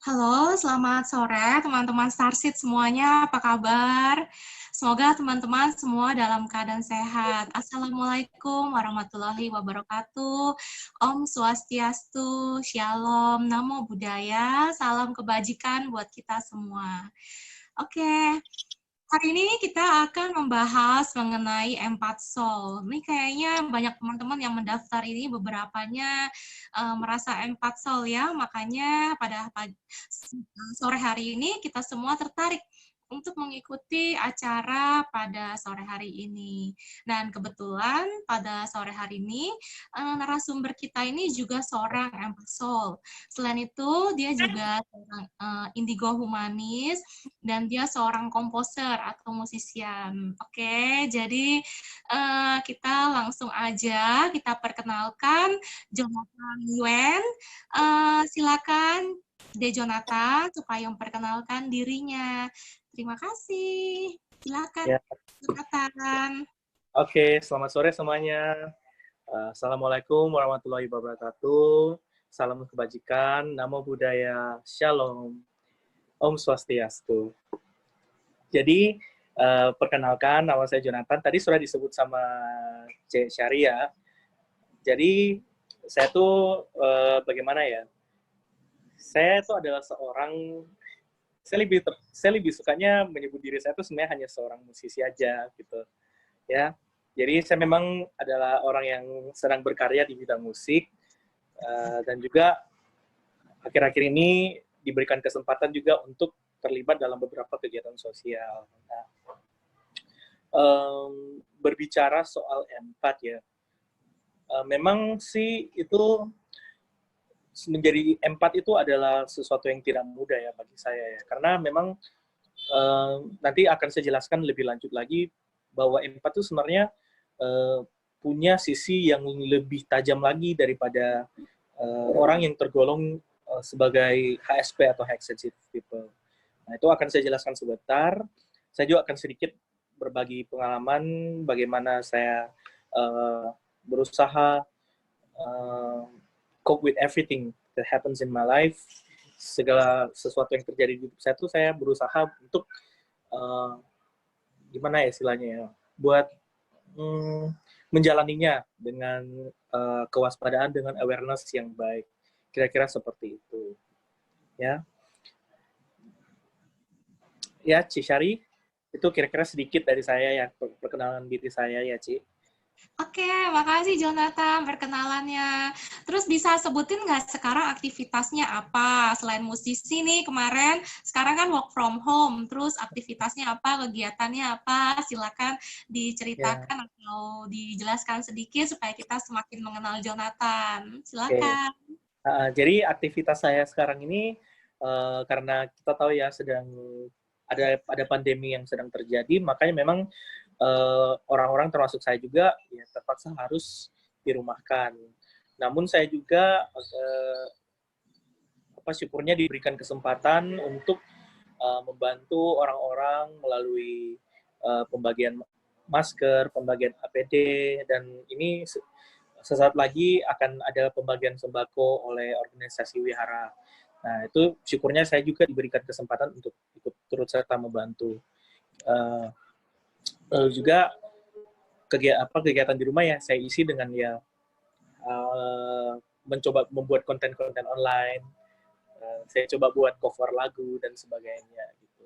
Halo, selamat sore teman-teman Starseed semuanya, apa kabar? Semoga teman-teman semua dalam keadaan sehat. Assalamualaikum warahmatullahi wabarakatuh. Om Swastiastu, Shalom, Namo Buddhaya, salam kebajikan buat kita semua. Oke, hari ini kita akan membahas mengenai empat soul. Ini kayaknya banyak teman-teman yang mendaftar ini beberapanya merasa empat soul ya, makanya pada sore hari ini kita semua tertarik untuk mengikuti acara pada sore hari ini. Dan kebetulan pada sore hari ini narasumber kita ini juga seorang empat soul. Selain itu dia juga seorang indigo humanis dan dia seorang komposer atau musisian. Oke, jadi kita langsung aja kita perkenalkan Jonathan Yuen. Silakan De Jonathan supaya memperkenalkan dirinya. Terima kasih. Silakan Ya, Jonathan. oke, selamat sore semuanya. Assalamualaikum warahmatullahi wabarakatuh. Salam kebajikan, Namo Buddhaya, Shalom, Om Swastiastu. Jadi, perkenalkan, nama saya Jonathan. Tadi sudah disebut sama C. Syariah. Jadi, saya tuh bagaimana ya? Saya tuh adalah seorang, saya lebih sukanya menyebut diri saya tuh sebenarnya hanya seorang musisi aja gitu. Ya, jadi saya memang adalah orang yang sedang berkarya di bidang musik dan juga akhir-akhir ini diberikan kesempatan juga untuk terlibat dalam beberapa kegiatan sosial. Nah, berbicara soal empat ya, memang sih itu menjadi empat itu adalah sesuatu yang tidak mudah ya bagi saya ya, karena memang nanti akan saya jelaskan lebih lanjut lagi bahwa empat itu sebenarnya punya sisi yang lebih tajam lagi daripada orang yang tergolong sebagai HSP atau High Sensitive People. Nah, itu akan saya jelaskan sebentar. Saya juga akan sedikit berbagi pengalaman bagaimana saya berusaha cope with everything that happens in my life. Segala sesuatu yang terjadi di hidup saya tuh saya berusaha untuk gimana ya istilahnya ya, buat menjalaninya dengan kewaspadaan, dengan awareness yang baik. Kira-kira seperti itu. Ya, ya Ci Syari, itu kira-kira sedikit dari saya ya, perkenalan diri saya ya Ci. Oke, makasih Jonathan perkenalannya. Terus bisa sebutin nggak sekarang aktivitasnya apa? Selain musisi nih kemarin, sekarang kan work from home. Terus aktivitasnya apa, kegiatannya apa? Silakan Ya, diceritakan atau dijelaskan sedikit supaya kita semakin mengenal Jonathan. oke. Silakan. Jadi aktivitas saya sekarang ini karena kita tahu ya sedang ada pandemi yang sedang terjadi, makanya memang orang-orang termasuk saya juga ya terpaksa harus dirumahkan. Namun saya juga syukurnya diberikan kesempatan untuk membantu orang-orang melalui pembagian masker, pembagian APD, dan ini sesaat lagi akan ada pembagian sembako oleh organisasi Wihara. Nah, itu syukurnya saya juga diberikan kesempatan untuk ikut turut serta membantu. Lalu juga kegiatan di rumah ya saya isi dengan ya mencoba membuat konten-konten online. Saya coba buat cover lagu dan sebagainya gitu.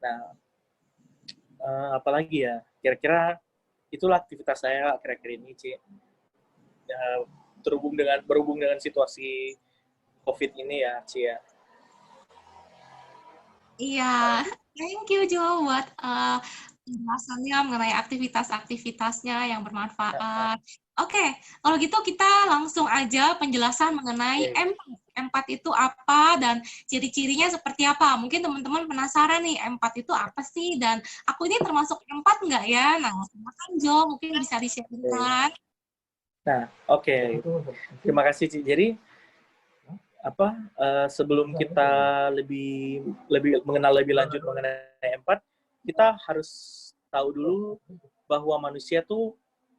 Nah, apalagi ya? Kira-kira itulah aktivitas saya akhir-akhir ini, Ci. Ya, berhubung dengan situasi COVID ini ya, Ci ya. Iya, thank you Jo buat penjelasannya mengenai aktivitas-aktivitasnya yang bermanfaat. Oke, kalau gitu kita langsung aja penjelasan mengenai Oke. empat. Empat itu apa dan ciri-cirinya seperti apa? Mungkin teman-teman penasaran nih, empat itu apa sih? Dan aku ini termasuk empat nggak ya? Nah, silakan Jo, mungkin bisa di-sharingkan. Nah, oke. Terima kasih, Ci. Jadi sebelum kita lebih mengenal lebih lanjut mengenai empat, kita harus tahu dulu bahwa manusia tuh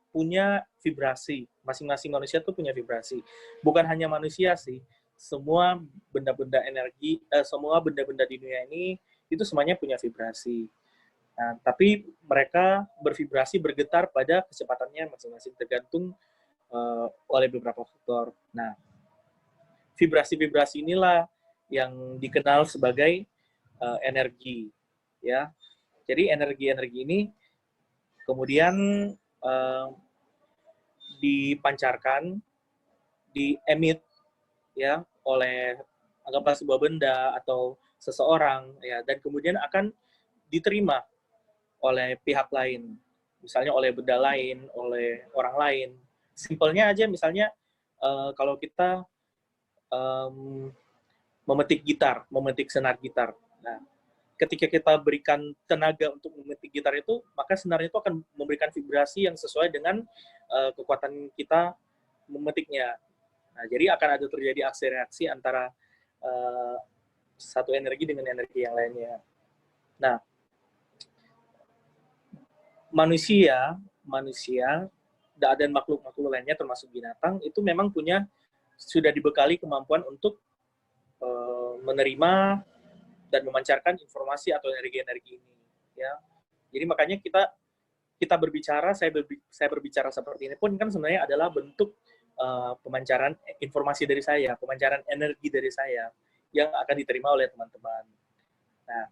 punya vibrasi. Masing-masing manusia tuh punya vibrasi. Bukan hanya manusia sih, semua benda-benda energi, semua benda-benda di dunia ini itu semuanya punya vibrasi. Nah, tapi mereka bervibrasi bergetar pada kecepatannya masing-masing tergantung oleh beberapa faktor. Nah, vibrasi-vibrasi inilah yang dikenal sebagai energi, ya. Jadi energi-energi ini kemudian dipancarkan, diemit, ya, oleh anggaplah sebuah benda atau seseorang, ya, dan kemudian akan diterima oleh pihak lain, misalnya oleh benda lain, oleh orang lain. Simpelnya aja, misalnya kalau kita memetik gitar, memetik senar gitar. Nah, ketika kita berikan tenaga untuk memetik gitar itu, maka senar itu akan memberikan vibrasi yang sesuai dengan kekuatan kita memetiknya. Nah, jadi akan ada terjadi aksi reaksi antara satu energi dengan energi yang lainnya. Nah, manusia dan makhluk-makhluk lainnya termasuk binatang itu memang sudah dibekali kemampuan untuk menerima dan memancarkan informasi atau energi-energi ini, ya. Jadi makanya kita berbicara, saya berbicara seperti ini pun kan sebenarnya adalah bentuk pemancaran informasi dari saya, pemancaran energi dari saya yang akan diterima oleh teman-teman. Nah,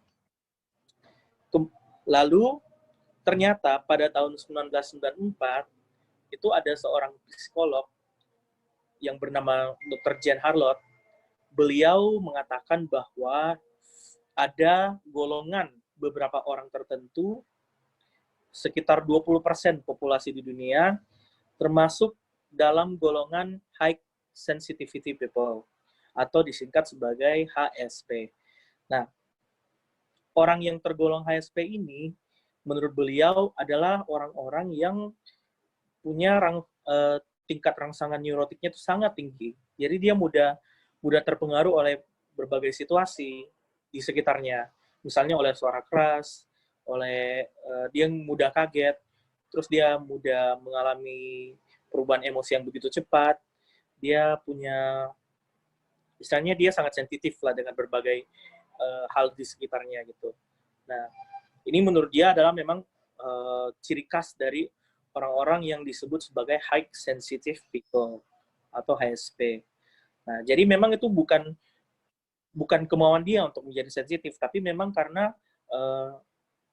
lalu ternyata pada tahun 1994 itu ada seorang psikolog yang bernama Dr. Jean Harlow. Beliau mengatakan bahwa ada golongan beberapa orang tertentu, sekitar 20% populasi di dunia, termasuk dalam golongan high sensitivity people, atau disingkat sebagai HSP. Nah, orang yang tergolong HSP ini, menurut beliau adalah orang-orang yang punya tingkat rangsangan neurotiknya itu sangat tinggi. Jadi dia mudah terpengaruh oleh berbagai situasi di sekitarnya. Misalnya oleh suara keras, dia mudah kaget, terus dia mudah mengalami perubahan emosi yang begitu cepat. Dia misalnya dia sangat sensitif lah dengan berbagai hal di sekitarnya gitu. Nah, ini menurut dia adalah memang ciri khas dari orang-orang yang disebut sebagai high sensitive people atau HSP. Nah, jadi memang itu bukan kemauan dia untuk menjadi sensitif, tapi memang karena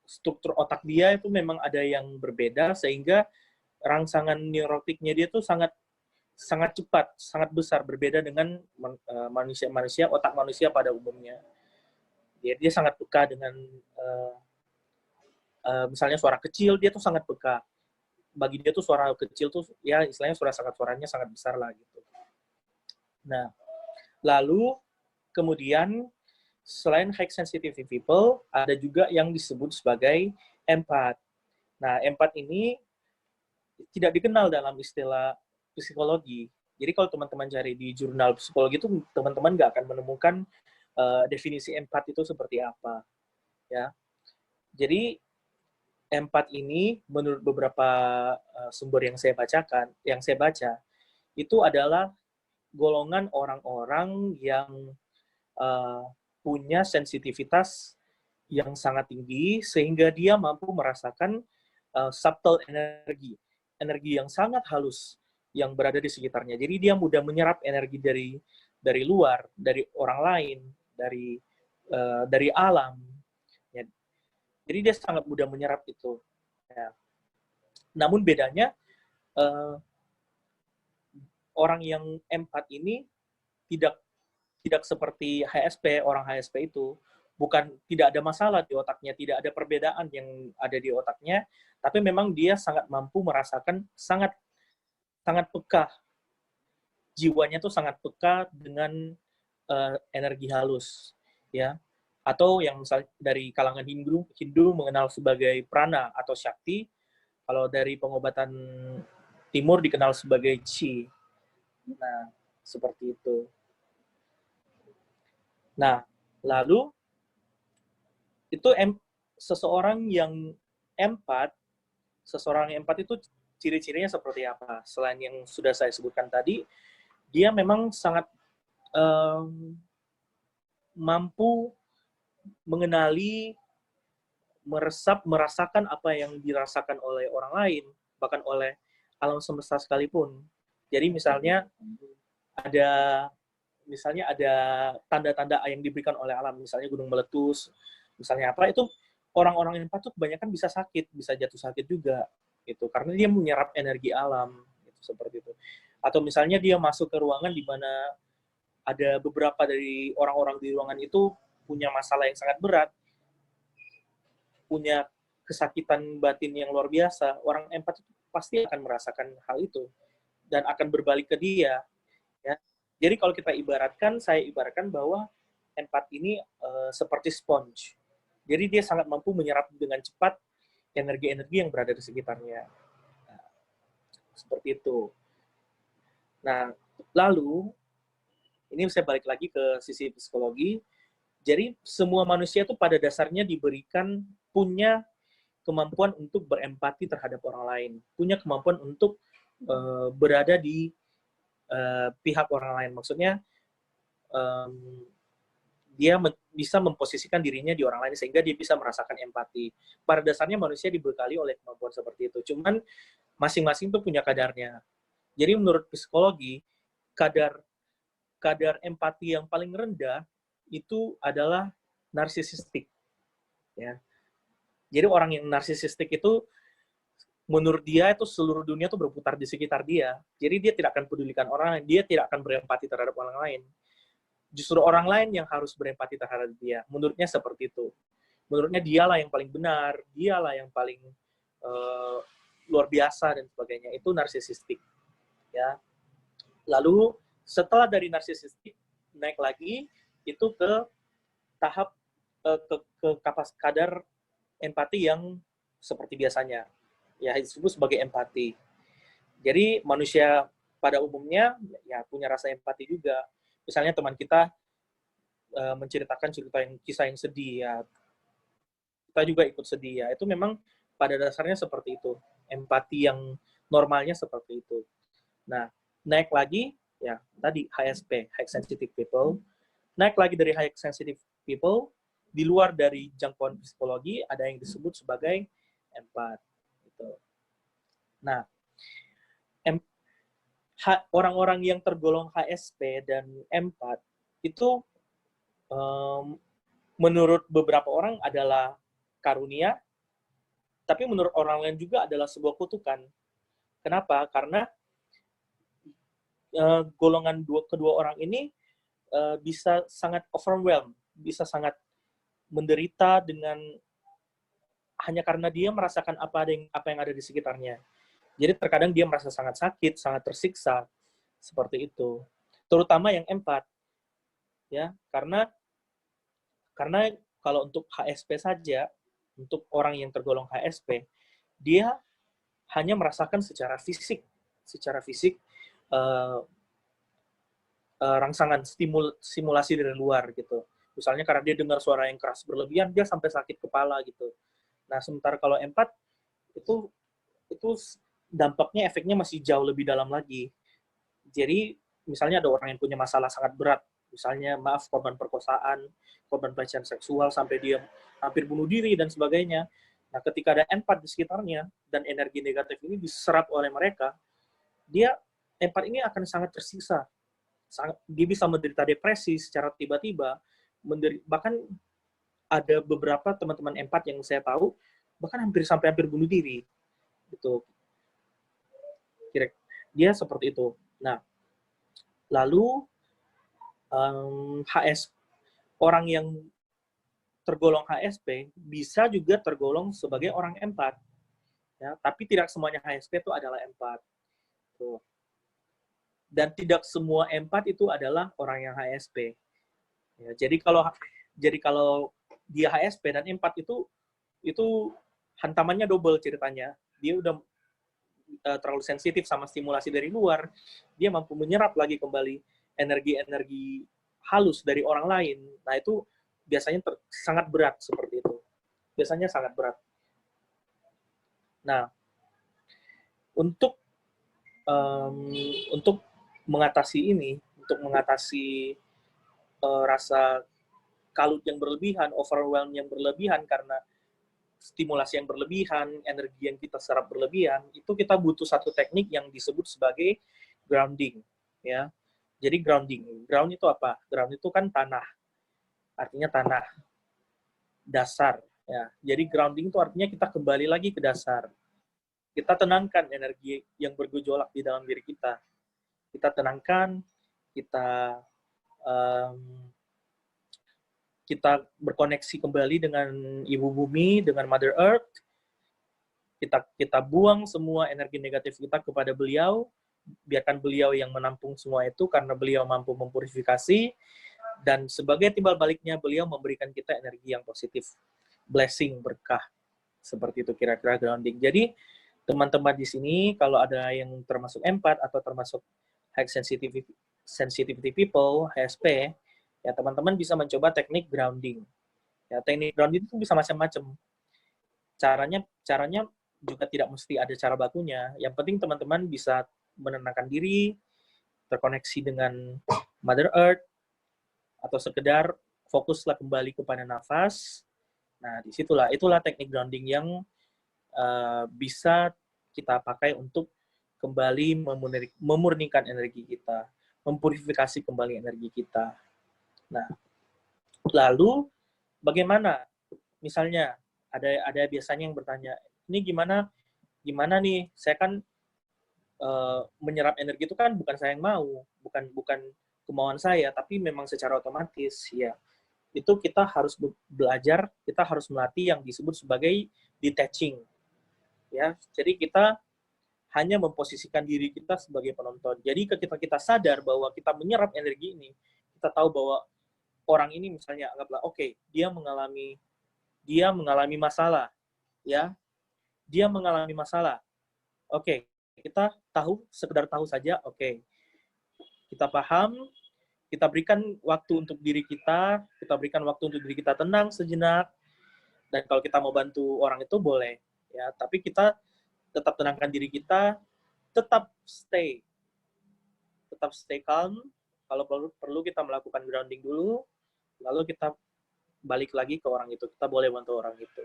struktur otak dia itu memang ada yang berbeda, sehingga rangsangan neurotiknya dia tuh sangat cepat, sangat besar, berbeda dengan otak manusia pada umumnya. Dia sangat peka dengan misalnya suara kecil, dia tuh sangat peka. Bagi dia tuh suara kecil tuh ya istilahnya suaranya sangat besar lah gitu. Nah, lalu kemudian selain high sensitivity people, ada juga yang disebut sebagai empath. Nah, empath ini tidak dikenal dalam istilah psikologi. Jadi kalau teman-teman cari di jurnal psikologi itu teman-teman nggak akan menemukan definisi empath itu seperti apa, ya. Jadi empath ini menurut beberapa sumber yang saya baca, itu adalah golongan orang-orang yang punya sensitivitas yang sangat tinggi sehingga dia mampu merasakan subtle energi yang sangat halus yang berada di sekitarnya. Jadi dia mudah menyerap energi dari luar, dari orang lain, dari alam. Ya. Jadi dia sangat mudah menyerap itu. Ya. Namun bedanya orang yang empath ini tidak seperti HSP, orang HSP itu tidak ada masalah di otaknya, tidak ada perbedaan yang ada di otaknya, tapi memang dia sangat mampu merasakan sangat peka. Jiwanya tuh sangat peka dengan energi halus, ya. Atau yang misalnya dari kalangan Hindu mengenal sebagai prana atau Shakti, kalau dari pengobatan Timur dikenal sebagai Chi. Nah, seperti itu. Nah, lalu itu seseorang yang empath itu ciri-cirinya seperti apa? Selain yang sudah saya sebutkan tadi, dia memang sangat um, mampu mengenali, meresap, merasakan apa yang dirasakan oleh orang lain, bahkan oleh alam semesta sekalipun. Jadi ada misalnya ada tanda-tanda yang diberikan oleh alam, misalnya gunung meletus, misalnya apa, itu orang-orang yang patut kebanyakan bisa sakit, bisa jatuh sakit juga, gitu, karena dia menyerap energi alam, gitu, seperti itu. Atau misalnya dia masuk ke ruangan di mana ada beberapa dari orang-orang di ruangan itu punya masalah yang sangat berat, punya kesakitan batin yang luar biasa, orang empat itu pasti akan merasakan hal itu dan akan berbalik ke dia. Ya. Jadi kalau kita ibaratkan, saya ibaratkan bahwa empat ini seperti sponge. Jadi dia sangat mampu menyerap dengan cepat energi-energi yang berada di sekitarnya. Nah, seperti itu. Nah, lalu ini saya balik lagi ke sisi psikologi. Jadi semua manusia itu pada dasarnya diberikan punya kemampuan untuk berempati terhadap orang lain, punya kemampuan untuk berada di pihak orang lain. Maksudnya dia bisa memposisikan dirinya di orang lain sehingga dia bisa merasakan empati. Pada dasarnya manusia dibekali oleh kemampuan seperti itu. Cuman masing-masing itu punya kadarnya. Jadi menurut psikologi, kadar empati yang paling rendah itu adalah narsisistik. Ya. Jadi orang yang narsisistik itu menurut dia itu seluruh dunia tuh berputar di sekitar dia. Jadi dia tidak akan pedulikan orang lain, dia tidak akan berempati terhadap orang lain. Justru orang lain yang harus berempati terhadap dia. Menurutnya seperti itu. Menurutnya dialah yang paling benar, dialah yang paling luar biasa dan sebagainya. Itu narsisistik. Ya. Lalu setelah dari narsisistik naik lagi itu ke tahap ke kadar empati yang seperti biasanya. Ya disebut sebagai empati. Jadi manusia pada umumnya ya punya rasa empati juga. Misalnya teman kita menceritakan kisah yang sedih ya, kita juga ikut sedih ya. Itu memang pada dasarnya seperti itu. Empati yang normalnya seperti itu. Nah, naik lagi ya tadi HSP, high sensitive people. Naik lagi dari high sensitive people, di luar dari jangkauan psikologi ada yang disebut sebagai empat. Gitu. Nah, orang-orang yang tergolong HSP dan empat itu menurut beberapa orang adalah karunia, tapi menurut orang lain juga adalah sebuah kutukan. Kenapa? Karena golongan kedua orang ini bisa sangat overwhelmed, bisa sangat menderita dengan hanya karena dia merasakan apa yang ada di sekitarnya. Jadi terkadang dia merasa sangat sakit, sangat tersiksa, seperti itu. Terutama yang empat, ya, karena kalau untuk HSP saja, untuk orang yang tergolong HSP, dia hanya merasakan secara fisik rangsangan simulasi dari luar gitu. Misalnya karena dia dengar suara yang keras berlebihan, dia sampai sakit kepala gitu. Nah, sementara kalau empat itu dampaknya, efeknya masih jauh lebih dalam lagi. Jadi misalnya ada orang yang punya masalah sangat berat, misalnya korban perkosaan, korban pelecehan seksual sampai dia hampir bunuh diri dan sebagainya. Nah, ketika ada empat di sekitarnya dan energi negatif ini diserap oleh mereka, empat ini akan sangat tersiksa. Dia bisa menderita depresi secara tiba-tiba, bahkan ada beberapa teman-teman empat yang saya tahu bahkan hampir bunuh diri. Gitu. Dia seperti itu. Nah, lalu orang yang tergolong HSP bisa juga tergolong sebagai orang empat, ya, tapi tidak semuanya HSP itu adalah empat. Tuh. Dan tidak semua empat itu adalah orang yang HSP. Ya, jadi kalau dia HSP dan empat itu hantamannya double ceritanya. Dia udah terlalu sensitif sama stimulasi dari luar, dia mampu menyerap lagi kembali energi-energi halus dari orang lain. Nah, itu biasanya sangat berat seperti itu. Biasanya sangat berat. Nah, untuk mengatasi ini, untuk mengatasi rasa kalut yang berlebihan, overwhelm yang berlebihan karena stimulasi yang berlebihan, energi yang kita serap berlebihan, itu kita butuh satu teknik yang disebut sebagai grounding, ya. Jadi ground itu apa? Ground itu kan tanah, artinya tanah dasar, ya. Jadi grounding itu artinya kita kembali lagi ke dasar. Kita tenangkan energi yang bergejolak di dalam diri kita. Kita tenangkan, kita kita berkoneksi kembali dengan Ibu Bumi, dengan Mother Earth. Kita buang semua energi negatif kita kepada beliau, biarkan beliau yang menampung semua itu karena beliau mampu mempurifikasi, dan sebagai timbal baliknya beliau memberikan kita energi yang positif, blessing, berkah. Seperti itu kira-kira grounding. Jadi teman-teman di sini kalau ada yang termasuk empat atau termasuk high sensitivity people, HSP, ya teman-teman bisa mencoba teknik grounding. Ya, teknik grounding itu bisa macam-macam. Caranya juga tidak mesti ada cara bakunya. Yang penting teman-teman bisa menenangkan diri, terkoneksi dengan Mother Earth, atau sekedar fokuslah kembali kepada nafas. Nah, itulah teknik grounding yang bisa kita pakai untuk kembali memurnikan energi kita, mempurifikasi kembali energi kita. Nah, lalu bagaimana? Misalnya ada biasanya yang bertanya, ini gimana nih? Saya kan menyerap energi itu kan bukan saya yang mau, bukan kemauan saya, tapi memang secara otomatis, ya. Itu kita harus belajar, kita harus melatih yang disebut sebagai detaching, ya. Jadi kita hanya memposisikan diri kita sebagai penonton. Jadi ketika kita sadar bahwa kita menyerap energi ini, kita tahu bahwa orang ini misalnya anggaplah dia mengalami masalah, ya. Dia mengalami masalah. Kita sekedar tahu saja, kita paham, kita berikan waktu untuk diri kita berikan waktu untuk diri kita tenang sejenak, dan kalau kita mau bantu orang itu boleh, ya, tapi kita tetap tenangkan diri kita, tetap stay calm. Kalau perlu kita melakukan grounding dulu, lalu kita balik lagi ke orang itu, kita boleh bantu orang itu.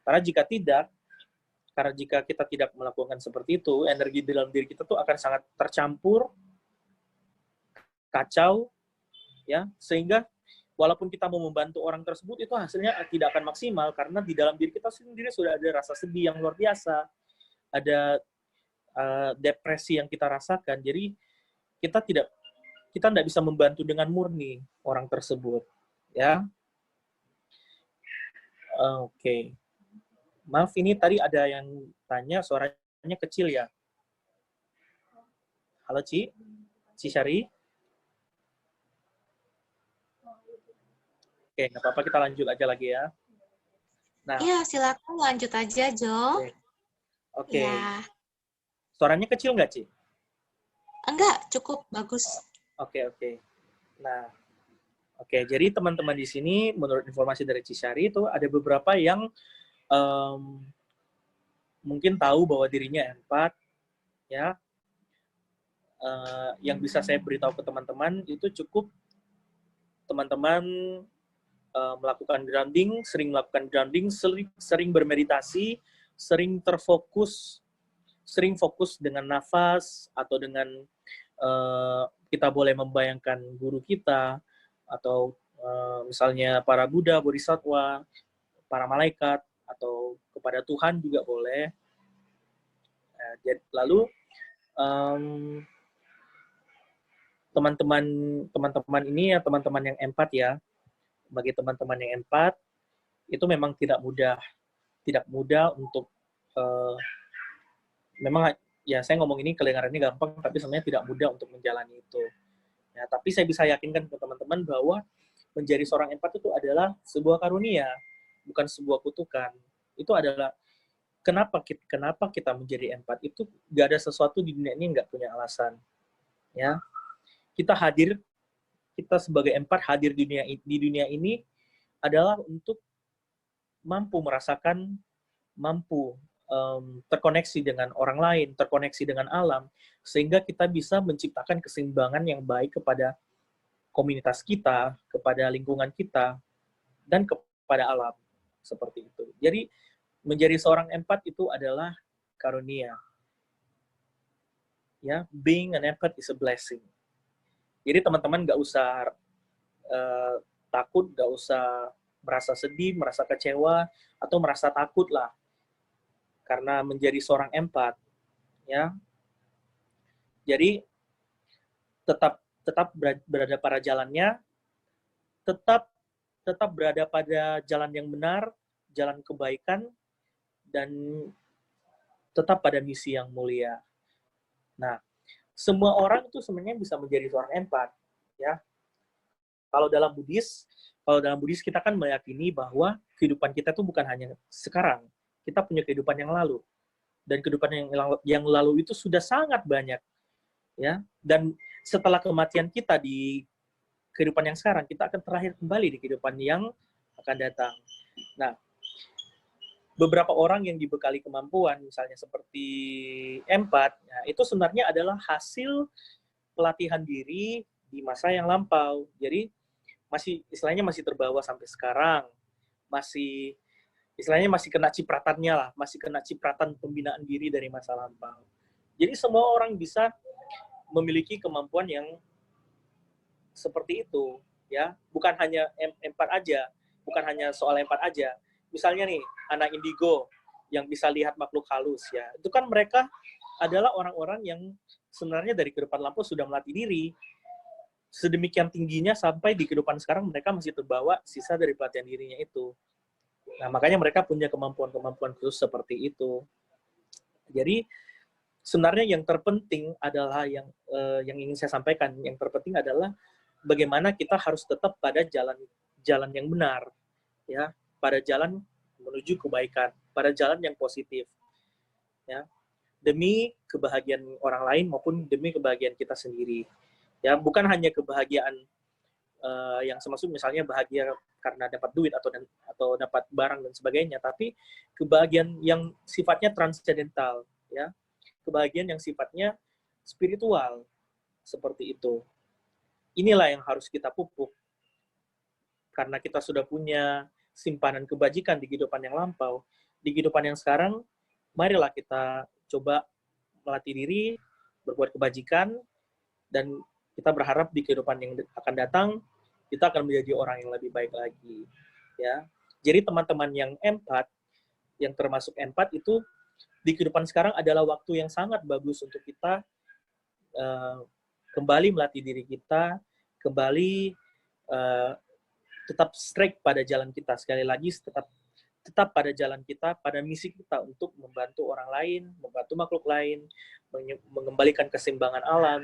Karena jika kita tidak melakukan seperti itu, energi dalam diri kita tuh akan sangat tercampur, kacau, ya, sehingga walaupun kita mau membantu orang tersebut, itu hasilnya tidak akan maksimal, karena di dalam diri kita sendiri sudah ada rasa sedih yang luar biasa, ada depresi yang kita rasakan, jadi kita tidak bisa membantu dengan murni orang tersebut, ya. Oke. Maaf, ini tadi ada yang tanya, suaranya kecil ya. Halo, Ci Syari. Oke, nggak apa-apa, kita lanjut aja lagi ya. Nah, iya, silakan lanjut aja, Jo. Oke. Ya. Suaranya kecil nggak, Ci? Enggak, cukup bagus. Oke. Nah, jadi teman-teman di sini, menurut informasi dari Ci Syari itu ada beberapa yang mungkin tahu bahwa dirinya empat, ya. Yang bisa saya beritahu ke teman-teman itu cukup teman-teman melakukan grounding, sering melakukan grounding, sering bermeditasi, sering fokus dengan nafas, atau dengan kita boleh membayangkan guru kita, atau misalnya para Buddha, Bodhisattva, para malaikat, atau kepada Tuhan juga boleh. Lalu teman-teman ini ya, teman-teman yang empat ya, bagi teman-teman yang empat itu memang tidak mudah untuk memang ya, saya ngomong ini kedengarannya gampang, tapi sebenarnya tidak mudah untuk menjalani itu. Ya, tapi saya bisa yakinkan ke teman-teman bahwa menjadi seorang empat itu adalah sebuah karunia, bukan sebuah kutukan. Itu adalah kenapa kita menjadi empat. Itu gak ada sesuatu di dunia ini nggak punya alasan. Ya, kita sebagai empat hadir di dunia ini adalah untuk mampu merasakan, terkoneksi dengan orang lain, terkoneksi dengan alam, sehingga kita bisa menciptakan keseimbangan yang baik kepada komunitas kita, kepada lingkungan kita, dan kepada alam. Seperti itu. Jadi, menjadi seorang empat itu adalah karunia. Ya, being an empath is a blessing. Jadi teman-teman nggak usah takut, nggak usah merasa sedih, merasa kecewa, atau merasa takut lah karena menjadi seorang empat. Ya, jadi tetap berada pada jalannya, tetap berada pada jalan yang benar, jalan kebaikan, dan tetap pada misi yang mulia. Nah, semua orang itu sebenarnya bisa menjadi seorang empat, ya. Kalau dalam Buddhis kita kan meyakini bahwa kehidupan kita itu bukan hanya sekarang, kita punya kehidupan yang lalu, dan kehidupan yang lalu itu sudah sangat banyak, ya. Dan setelah kematian kita di kehidupan yang sekarang, kita akan terakhir kembali di kehidupan yang akan datang. Nah, beberapa orang yang dibekali kemampuan, misalnya seperti empat, nah, itu sebenarnya adalah hasil pelatihan diri di masa yang lampau. Jadi istilahnya masih terbawa sampai sekarang, istilahnya masih kena cipratannya lah, masih kena cipratan pembinaan diri dari masa lampau. Jadi semua orang bisa memiliki kemampuan yang seperti itu, ya. Bukan hanya empat aja, bukan hanya soal empat aja. Misalnya nih, anak indigo yang bisa lihat makhluk halus, ya. Itu kan mereka adalah orang-orang yang sebenarnya dari kehidupan lampau sudah melatih diri. Sedemikian tingginya sampai di kehidupan sekarang mereka masih terbawa sisa dari pelatihan dirinya itu. Nah, makanya mereka punya kemampuan-kemampuan khusus seperti itu. Jadi, sebenarnya yang terpenting adalah yang ingin saya sampaikan, yang terpenting adalah bagaimana kita harus tetap pada jalan yang benar, ya. Pada jalan menuju kebaikan, pada jalan yang positif, ya, demi kebahagiaan orang lain maupun demi kebahagiaan kita sendiri, ya. Bukan hanya kebahagiaan yang semaksud misalnya bahagia karena dapat duit atau dapat barang dan sebagainya, tapi kebahagiaan yang sifatnya transendental, ya, kebahagiaan yang sifatnya spiritual, seperti itu. Inilah yang harus kita pupuk, karena kita sudah punya simpanan kebajikan di kehidupan yang lampau. Di kehidupan yang sekarang, marilah kita coba melatih diri, berbuat kebajikan, dan kita berharap di kehidupan yang akan datang, kita akan menjadi orang yang lebih baik lagi. Ya. Jadi teman-teman yang empat, yang termasuk empat itu, di kehidupan sekarang adalah waktu yang sangat bagus untuk kita kembali melatih diri kita, kembali tetap strike pada jalan kita. Sekali lagi, tetap pada jalan kita, pada misi kita untuk membantu orang lain, membantu makhluk lain, mengembalikan keseimbangan alam,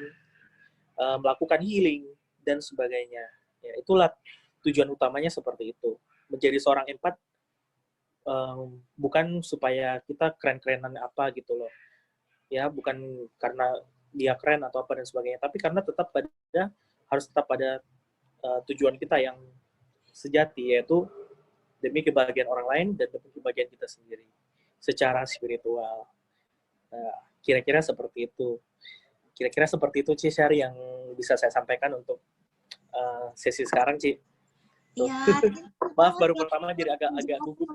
melakukan healing, dan sebagainya. Ya, itulah tujuan utamanya seperti itu. Menjadi seorang empat bukan supaya kita keren-kerenan apa gitu loh. Ya, bukan karena dia keren atau apa dan sebagainya, tapi karena harus tetap pada tujuan kita yang sejati, yaitu demi kebahagiaan orang lain dan demi kebahagiaan kita sendiri secara spiritual. Nah, kira-kira seperti itu. Kira-kira seperti itu, Ci, Syari, yang bisa saya sampaikan untuk sesi sekarang, Ci. Iya. Maaf, baru pertama jadi agak gugup.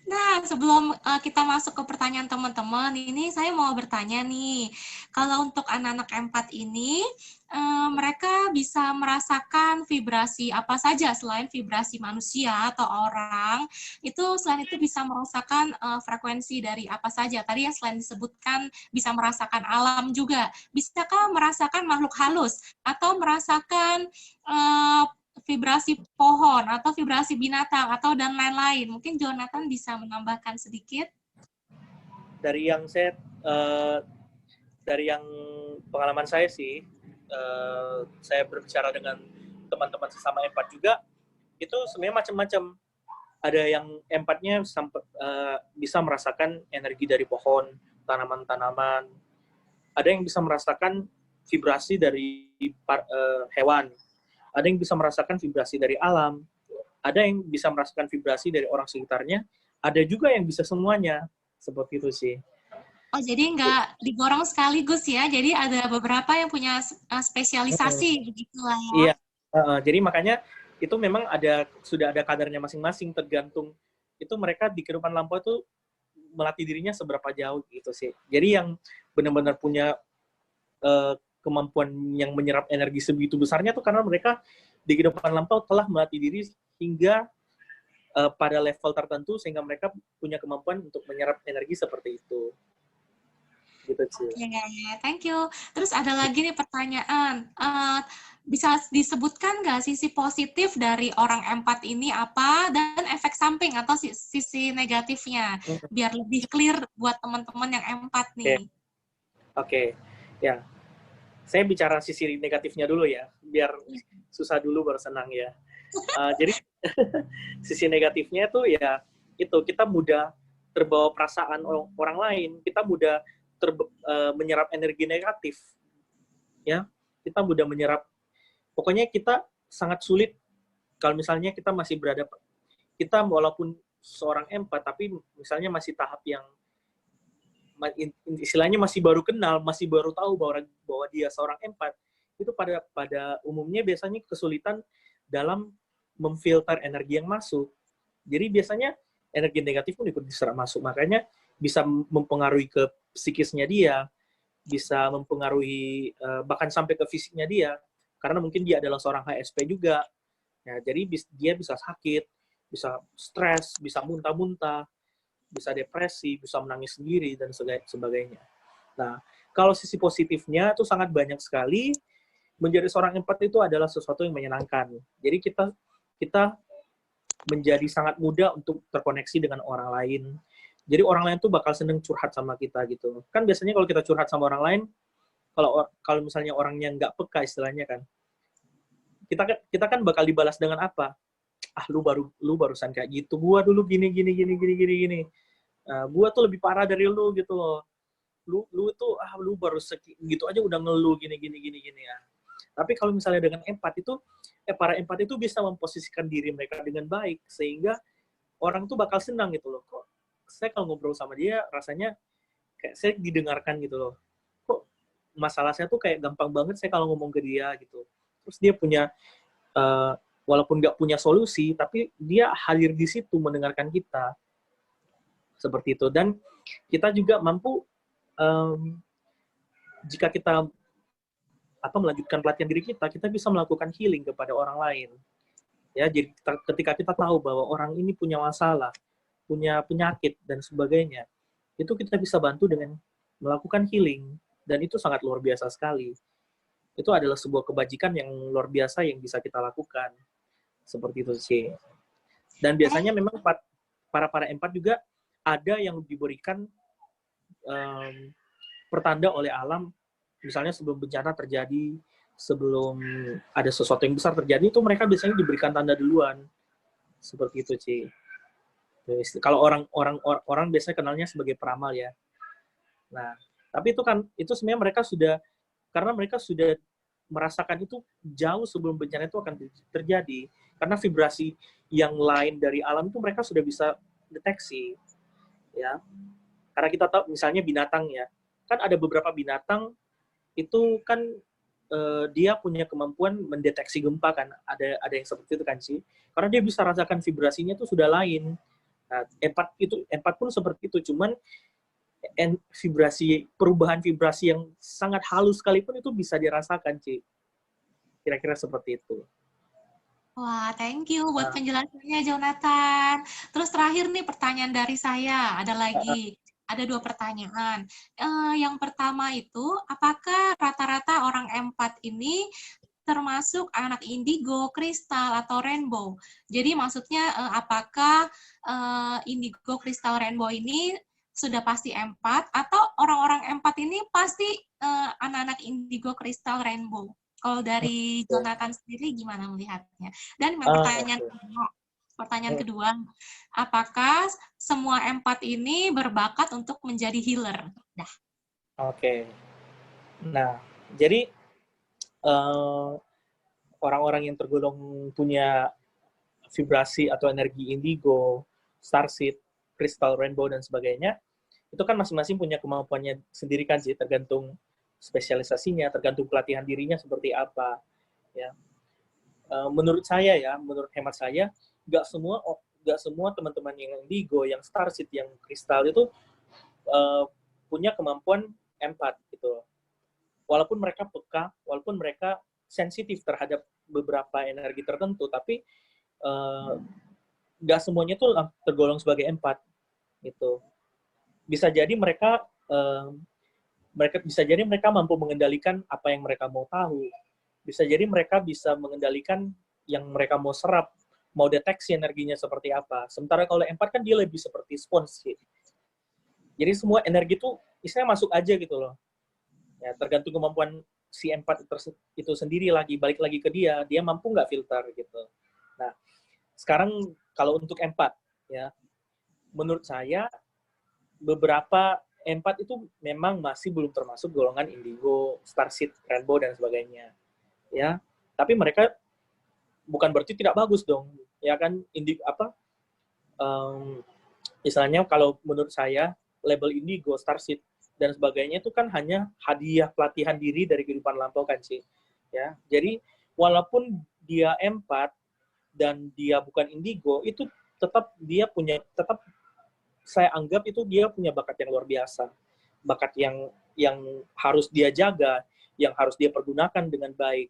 Nah, sebelum kita masuk ke pertanyaan teman-teman, ini saya mau bertanya nih, kalau untuk anak-anak empat ini, mereka bisa merasakan vibrasi apa saja selain vibrasi manusia atau orang, selain itu bisa merasakan frekuensi dari apa saja. Tadi yang selain disebutkan bisa merasakan alam juga. Bisakah merasakan makhluk halus atau merasakan vibrasi pohon atau vibrasi binatang atau dan lain-lain? Mungkin Jonathan bisa menambahkan sedikit. Dari yang pengalaman saya sih, saya berbicara dengan teman-teman sesama empat juga, itu sebenarnya macam-macam. Ada yang empatnya bisa merasakan energi dari pohon, tanaman-tanaman. Ada yang bisa merasakan vibrasi dari hewan. Ada yang bisa merasakan vibrasi dari alam, ada yang bisa merasakan vibrasi dari orang sekitarnya, ada juga yang bisa semuanya, seperti itu sih. Oh, jadi nggak digorong sekaligus ya. Jadi ada beberapa yang punya spesialisasi begitulah ya. Iya, jadi makanya itu memang sudah ada kadarnya masing-masing, tergantung itu mereka di kehidupan lampau itu melatih dirinya seberapa jauh gitu sih. Jadi yang benar-benar punya kemampuan yang menyerap energi sebegitu besarnya tuh karena mereka di kehidupan lampau telah melatih diri hingga pada level tertentu sehingga mereka punya kemampuan untuk menyerap energi seperti itu. Gitu sih. Oke, thank you. Terus ada lagi nih pertanyaan. Bisa disebutkan nggak sisi positif dari orang empat ini apa dan efek samping atau sisi negatifnya biar lebih clear buat teman-teman yang empat nih. Oke. Ya. Saya bicara sisi negatifnya dulu ya, biar susah dulu baru senang ya. Jadi sisi negatifnya itu ya itu kita mudah terbawa perasaan orang lain, kita mudah menyerap energi negatif, ya kita mudah menyerap. Pokoknya kita sangat sulit kalau misalnya kita masih berada, kita walaupun seorang empat tapi misalnya masih tahap yang istilahnya masih baru kenal, masih baru tahu bahwa dia seorang empat, itu pada umumnya biasanya kesulitan dalam memfilter energi yang masuk. Jadi biasanya energi negatif pun ikut diserap masuk, makanya bisa mempengaruhi ke psikisnya dia, bisa mempengaruhi bahkan sampai ke fisiknya dia, karena mungkin dia adalah seorang HSP juga. Ya, jadi dia bisa sakit, bisa stres, bisa muntah-muntah, bisa depresi, bisa menangis sendiri, dan sebagainya. Nah, kalau sisi positifnya itu sangat banyak sekali. Menjadi seorang empat itu adalah sesuatu yang menyenangkan. Jadi kita menjadi sangat mudah untuk terkoneksi dengan orang lain. Jadi orang lain tuh bakal seneng curhat sama kita gitu. Kan biasanya kalau kita curhat sama orang lain, kalau misalnya orangnya nggak peka istilahnya kan, kita kan bakal dibalas dengan apa? Ah, lu barusan kayak gitu. Gua dulu gini. Gua tuh lebih parah dari lu gitu loh. Lu tuh lu baru gitu aja udah ngeluh gini ya. Tapi kalau misalnya dengan empat itu para empat itu bisa memposisikan diri mereka dengan baik sehingga orang tuh bakal senang gitu loh. Kok saya kalau ngobrol sama dia rasanya kayak saya didengarkan gitu loh. Kok masalah saya tuh kayak gampang banget saya kalau ngomong ke dia gitu. Terus dia punya walaupun nggak punya solusi tapi dia hadir di situ mendengarkan kita. Seperti itu. Dan kita juga mampu jika kita melanjutkan pelatihan diri kita bisa melakukan healing kepada orang lain. Ya, jadi ketika kita tahu bahwa orang ini punya masalah, punya penyakit dan sebagainya, itu kita bisa bantu dengan melakukan healing, dan itu sangat luar biasa sekali. Itu adalah sebuah kebajikan yang luar biasa yang bisa kita lakukan. Seperti itu sih. Dan biasanya memang para empat juga ada yang diberikan pertanda oleh alam, misalnya sebelum bencana terjadi, sebelum ada sesuatu yang besar terjadi, itu mereka biasanya diberikan tanda duluan. Seperti itu, Ci. Kalau orang biasanya kenalnya sebagai peramal ya. Nah, tapi itu sebenarnya karena mereka sudah merasakan itu jauh sebelum bencana itu akan terjadi. Karena vibrasi yang lain dari alam itu mereka sudah bisa deteksi. Ya. Karena kita tahu misalnya binatang ya. Kan ada beberapa binatang itu kan dia punya kemampuan mendeteksi gempa kan, ada yang seperti itu kan sih, karena dia bisa rasakan vibrasinya itu sudah lain. Nah, empat pun seperti itu, cuman perubahan vibrasi yang sangat halus sekalipun itu bisa dirasakan, Ci. Kira-kira seperti itu. Wah, thank you buat penjelasannya, Jonathan. Terus terakhir nih pertanyaan dari saya, ada lagi. Ada 2 pertanyaan. Yang pertama itu, apakah rata-rata orang empat ini termasuk anak indigo, kristal, atau rainbow? Jadi maksudnya apakah indigo, kristal, rainbow ini sudah pasti empat, atau orang-orang empat ini pasti anak-anak indigo, kristal, rainbow? Kalau dari Jonathan sendiri gimana melihatnya? Dan pertanyaan kedua, apakah semua empat ini berbakat untuk menjadi healer? Oke. Nah, jadi orang-orang yang tergolong punya vibrasi atau energi indigo, starseed, crystal rainbow dan sebagainya, itu kan masing-masing punya kemampuannya sendiri kan sih, tergantung spesialisasinya, tergantung pelatihan dirinya seperti apa. Ya, menurut saya ya, menurut hemat saya, nggak semua teman-teman yang indigo, yang starseed, yang kristal itu punya kemampuan empat gitu. Walaupun mereka peka, walaupun mereka sensitif terhadap beberapa energi tertentu, tapi nggak semuanya tuh tergolong sebagai empat gitu. Bisa jadi mereka mampu mengendalikan apa yang mereka mau tahu. Bisa jadi mereka bisa mengendalikan yang mereka mau serap, mau deteksi energinya seperti apa. Sementara kalau empat kan dia lebih seperti spons sih. Jadi semua energi tuh istilahnya masuk aja gitu loh. Ya, tergantung kemampuan si empat itu sendiri lagi, balik lagi ke dia mampu nggak filter gitu. Nah, sekarang kalau untuk empat, ya, menurut saya beberapa empat itu memang masih belum termasuk golongan indigo, starseed, rainbow dan sebagainya. Ya, tapi mereka bukan berarti tidak bagus dong. Ya kan, misalnya kalau menurut saya label indigo, starseed dan sebagainya itu kan hanya hadiah pelatihan diri dari kehidupan lampau kan sih. Ya, jadi walaupun dia empat dan dia bukan indigo, itu tetap saya anggap itu dia punya bakat yang luar biasa, bakat yang harus dia jaga, yang harus dia pergunakan dengan baik,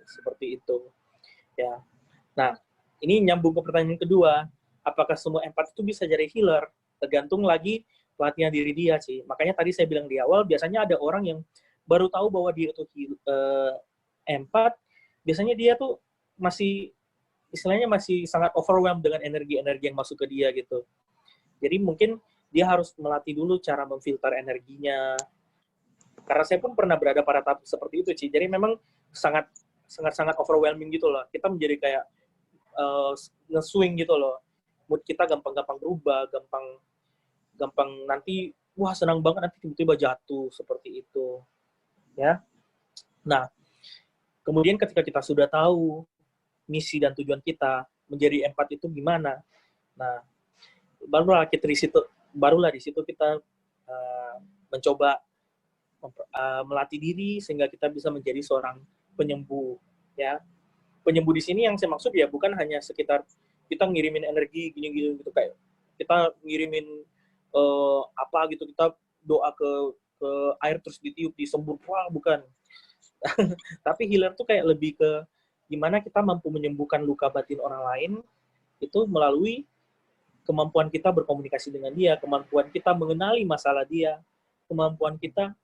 seperti itu. Ya, nah ini nyambung ke pertanyaan kedua, apakah semua empat itu bisa jadi healer? Tergantung lagi pelatihan diri dia sih. Makanya tadi saya bilang di awal, biasanya ada orang yang baru tahu bahwa dia itu empat, biasanya dia tuh istilahnya masih sangat overwhelmed dengan energi-energi yang masuk ke dia gitu. Jadi mungkin dia harus melatih dulu cara memfilter energinya. Karena saya pun pernah berada pada tahap seperti itu, Ci. Jadi memang sangat overwhelming gitu loh. Kita menjadi kayak nge-swing gitu loh. Mood kita gampang-gampang berubah, gampang nanti wah senang banget, nanti tiba-tiba jatuh seperti itu. Ya. Nah, kemudian ketika kita sudah tahu misi dan tujuan kita menjadi empat itu gimana? Nah, barulah di situ kita mencoba melatih diri sehingga kita bisa menjadi seorang penyembuh, ya. Penyembuh di sini yang saya maksud ya bukan hanya sekitar kita ngirimin energi gini-gini gitu, kayak kita ngirimin apa gitu, kita doa ke air terus ditiup disembur, wah bukan. Tapi healer tuh kayak lebih ke gimana kita mampu menyembuhkan luka batin orang lain itu melalui kemampuan kita berkomunikasi dengan dia, kemampuan kita mengenali masalah dia, kemampuan kita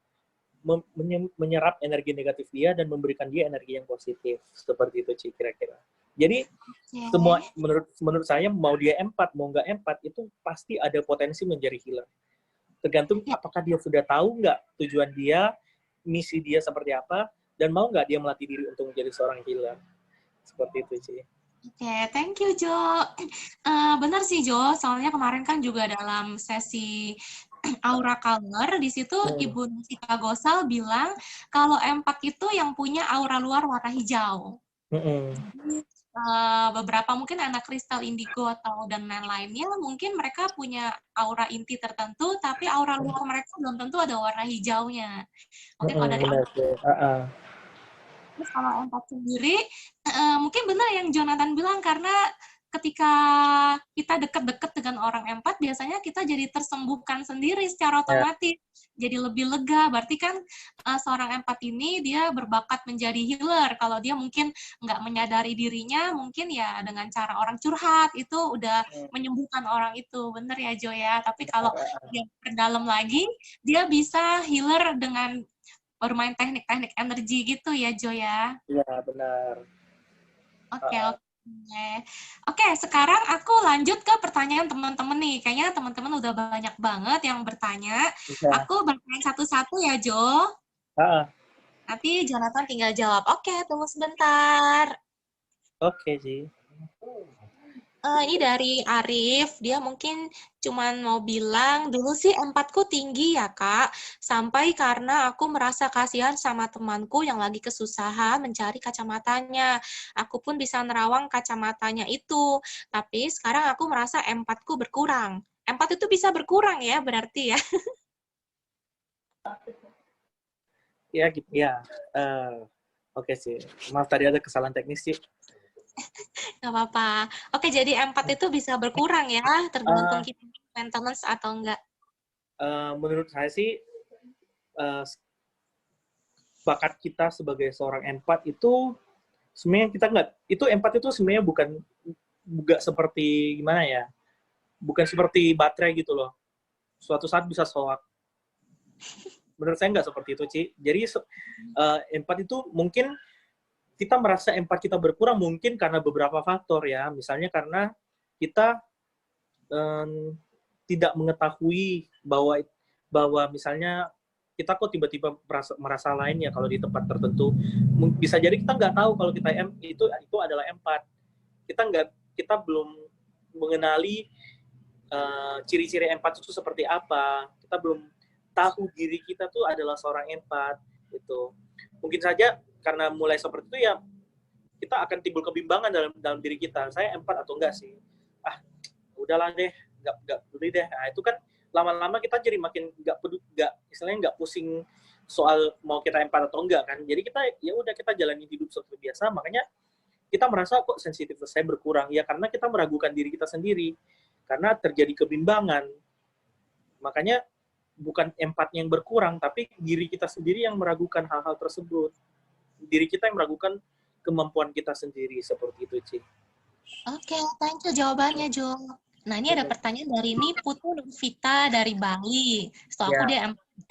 menyerap energi negatif dia dan memberikan dia energi yang positif. Seperti itu, Ci, kira-kira. Jadi, semua menurut saya, mau dia empat, mau nggak empat, itu pasti ada potensi menjadi healer. Tergantung apakah dia sudah tahu nggak tujuan dia, misi dia seperti apa, dan mau nggak dia melatih diri untuk menjadi seorang healer. Seperti itu, Ci. Oke, thank you, Jo. Benar sih, Jo. Soalnya kemarin kan juga dalam sesi Aura Color, di situ Ibu Nusita Gosal bilang kalau empat itu yang punya aura luar warna hijau. Beberapa mungkin anak kristal indigo atau dan lain-lainnya, mungkin mereka punya aura inti tertentu, tapi aura luar mereka belum tentu ada warna hijaunya. Mungkin kalau dari Terus kalau empat sendiri, mungkin benar yang Jonathan bilang, karena ketika kita dekat-dekat dengan orang empat, biasanya kita jadi tersembuhkan sendiri secara otomatis. Jadi lebih lega. Berarti kan seorang empat ini dia berbakat menjadi healer. Kalau dia mungkin nggak menyadari dirinya, mungkin ya dengan cara orang curhat, itu udah menyembuhkan orang itu. Bener ya, Jo ya? Tapi kalau dia terdalam lagi, dia bisa healer dengan bermain teknik-teknik energi gitu ya, Jo ya? Iya, benar. Oke, sekarang aku lanjut ke pertanyaan teman-teman nih. Kayaknya teman-teman udah banyak banget yang bertanya. Aku bertanya satu-satu ya, Jo. Nanti Jonathan tinggal jawab. Oke, tunggu sebentar. Oke, Ji. Ini dari Arif, dia mungkin cuman mau bilang, dulu sih empatku tinggi ya Kak, sampai karena aku merasa kasihan sama temanku yang lagi kesusahan mencari kacamatanya. Aku pun bisa nerawang kacamatanya itu, tapi sekarang aku merasa empatku berkurang. empat itu bisa berkurang ya berarti ya. Ya, gitu. Ya. Oke sih. Maaf tadi ada kesalahan teknis sih. Nggak apa-apa. Oke, jadi empat itu bisa berkurang ya, tergantung Uh, kita maintenance atau enggak. Menurut saya sih uh, bakat kita sebagai seorang empat itu sebenarnya kita nggak, itu empat itu sebenarnya bukan seperti gimana ya, bukan seperti baterai gitu loh, suatu saat bisa soak. Menurut saya nggak seperti itu, Ci. Jadi empat itu mungkin kita merasa empat kita berkurang mungkin karena beberapa faktor ya, misalnya karena kita tidak mengetahui bahwa misalnya kita kok tiba-tiba merasa lain ya kalau di tempat tertentu. Bisa jadi kita nggak tahu kalau kita itu adalah empat. Kita belum mengenali ciri-ciri empat itu seperti apa. Kita belum tahu diri kita tuh adalah seorang empat itu. Mungkin saja karena mulai seperti itu ya kita akan timbul kebimbangan dalam diri kita. Saya empat atau enggak sih? Udahlah deh, nggak peduli deh. Nah, itu kan lama-lama kita jadi makin istilahnya nggak pusing soal mau kita empat atau enggak kan. Jadi kita ya udah kita jalani hidup seperti biasa. Makanya kita merasa kok sensitivitas saya berkurang ya karena kita meragukan diri kita sendiri karena terjadi kebimbangan. Makanya bukan empatnya yang berkurang tapi diri kita sendiri yang meragukan hal-hal tersebut. Diri kita yang meragukan kemampuan kita sendiri seperti itu, Ci. Oke, thank you jawabannya, Jo. Nah, ini ada pertanyaan dari Putu Vita dari Bali. Setelah aku dia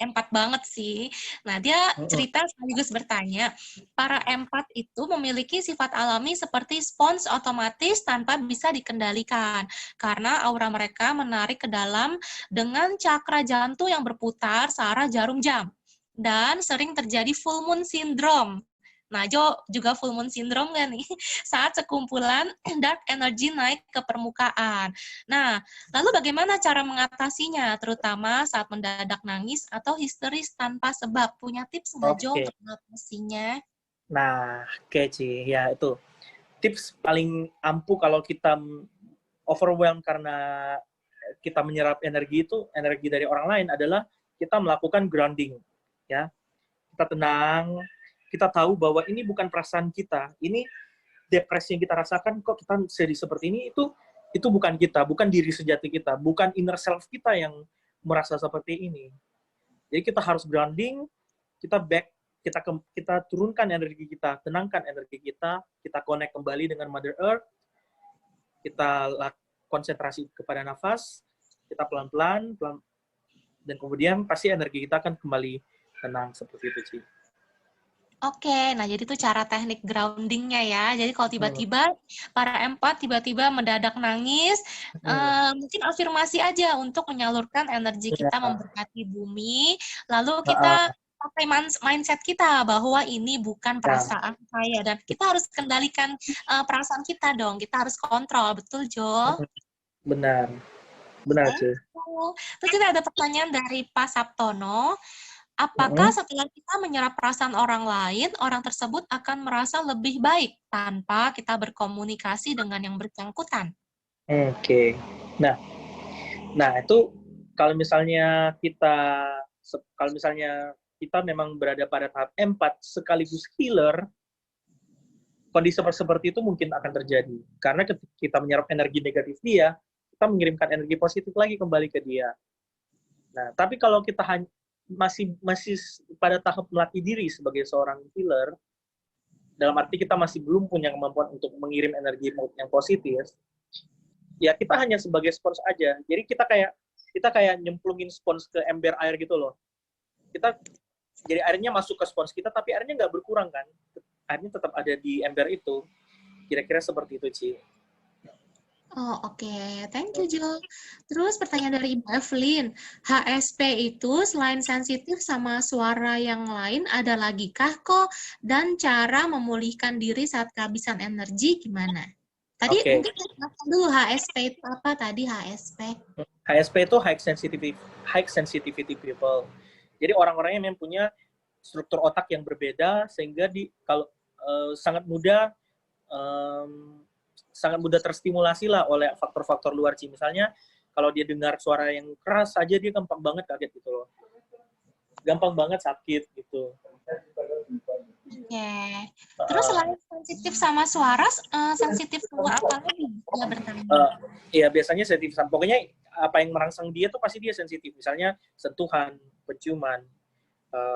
empat banget sih. Nah, dia cerita sekaligus bertanya, para empat itu memiliki sifat alami seperti spons otomatis tanpa bisa dikendalikan. Karena aura mereka menarik ke dalam dengan cakra jantung yang berputar searah jarum jam. Dan sering terjadi full moon syndrome. Nah, Jo juga full moon syndrome nggak nih? Saat sekumpulan dark energy naik ke permukaan. Nah, lalu bagaimana cara mengatasinya, terutama saat mendadak nangis atau histeris tanpa sebab? Punya tips nggak, Jo, untuk mengatasinya? Nah, Ci, ya itu. Tips paling ampuh kalau kita overwhelmed karena kita menyerap energi dari orang lain adalah kita melakukan grounding. Ya, kita tenang, kita tahu bahwa ini bukan perasaan kita, ini depresi yang kita rasakan kok kita sedih seperti ini, itu bukan kita, bukan diri sejati kita, bukan inner self kita yang merasa seperti ini. Jadi kita harus grounding, kita turunkan energi kita, tenangkan energi kita connect kembali dengan Mother Earth, kita konsentrasi kepada nafas, kita pelan-pelan, dan kemudian pasti energi kita akan kembali tenang seperti itu, Ci. Oke, nah jadi itu cara teknik grounding-nya ya. Jadi kalau tiba-tiba para empat tiba-tiba mendadak nangis, mungkin afirmasi aja untuk menyalurkan energi kita memberkati bumi, lalu kita pakai mindset kita bahwa ini bukan perasaan saya, dan kita harus kendalikan perasaan kita dong, kita harus kontrol, betul Jo? Benar, Ci. Terus kita ada pertanyaan dari Pak Saptono. Apakah setelah kita menyerap perasaan orang lain, orang tersebut akan merasa lebih baik tanpa kita berkomunikasi dengan yang bersangkutan? Oke. Nah itu kalau misalnya kita memang berada pada tahap empat sekaligus healer, kondisi seperti itu mungkin akan terjadi. Karena ketika kita menyerap energi negatif dia, kita mengirimkan energi positif lagi kembali ke dia. Nah, tapi kalau kita masih pada tahap melatih diri sebagai seorang healer, dalam arti kita masih belum punya kemampuan untuk mengirim energi yang positif, ya kita hanya sebagai spons aja. Jadi kita kayak nyemplungin spons ke ember air gitu loh. Jadi airnya masuk ke spons kita, tapi airnya nggak berkurang kan? Airnya tetap ada di ember itu. Kira-kira seperti itu, Ci. Oh, oke. Thank you, Jo. Terus pertanyaan dari Ibu Evelyn. HSP itu selain sensitif sama suara yang lain, ada lagi kah kok? Dan cara memulihkan diri saat kehabisan energi gimana? Tadi mungkin dulu HSP itu apa tadi HSP? HSP itu high sensitivity people. Jadi orang-orang yang memang punya struktur otak yang berbeda sehingga sangat mudah terstimulasi lah oleh faktor-faktor luar, Ci. Misalnya kalau dia dengar suara yang keras aja dia gampang banget kaget gitu loh. Gampang banget sakit gitu. Oke. Terus selain sensitif sama suara, sensitif sama apa lagi? Dia bertanya. Iya, biasanya sensitif. Pokoknya apa yang merangsang dia tuh pasti dia sensitif. Misalnya sentuhan, penciuman,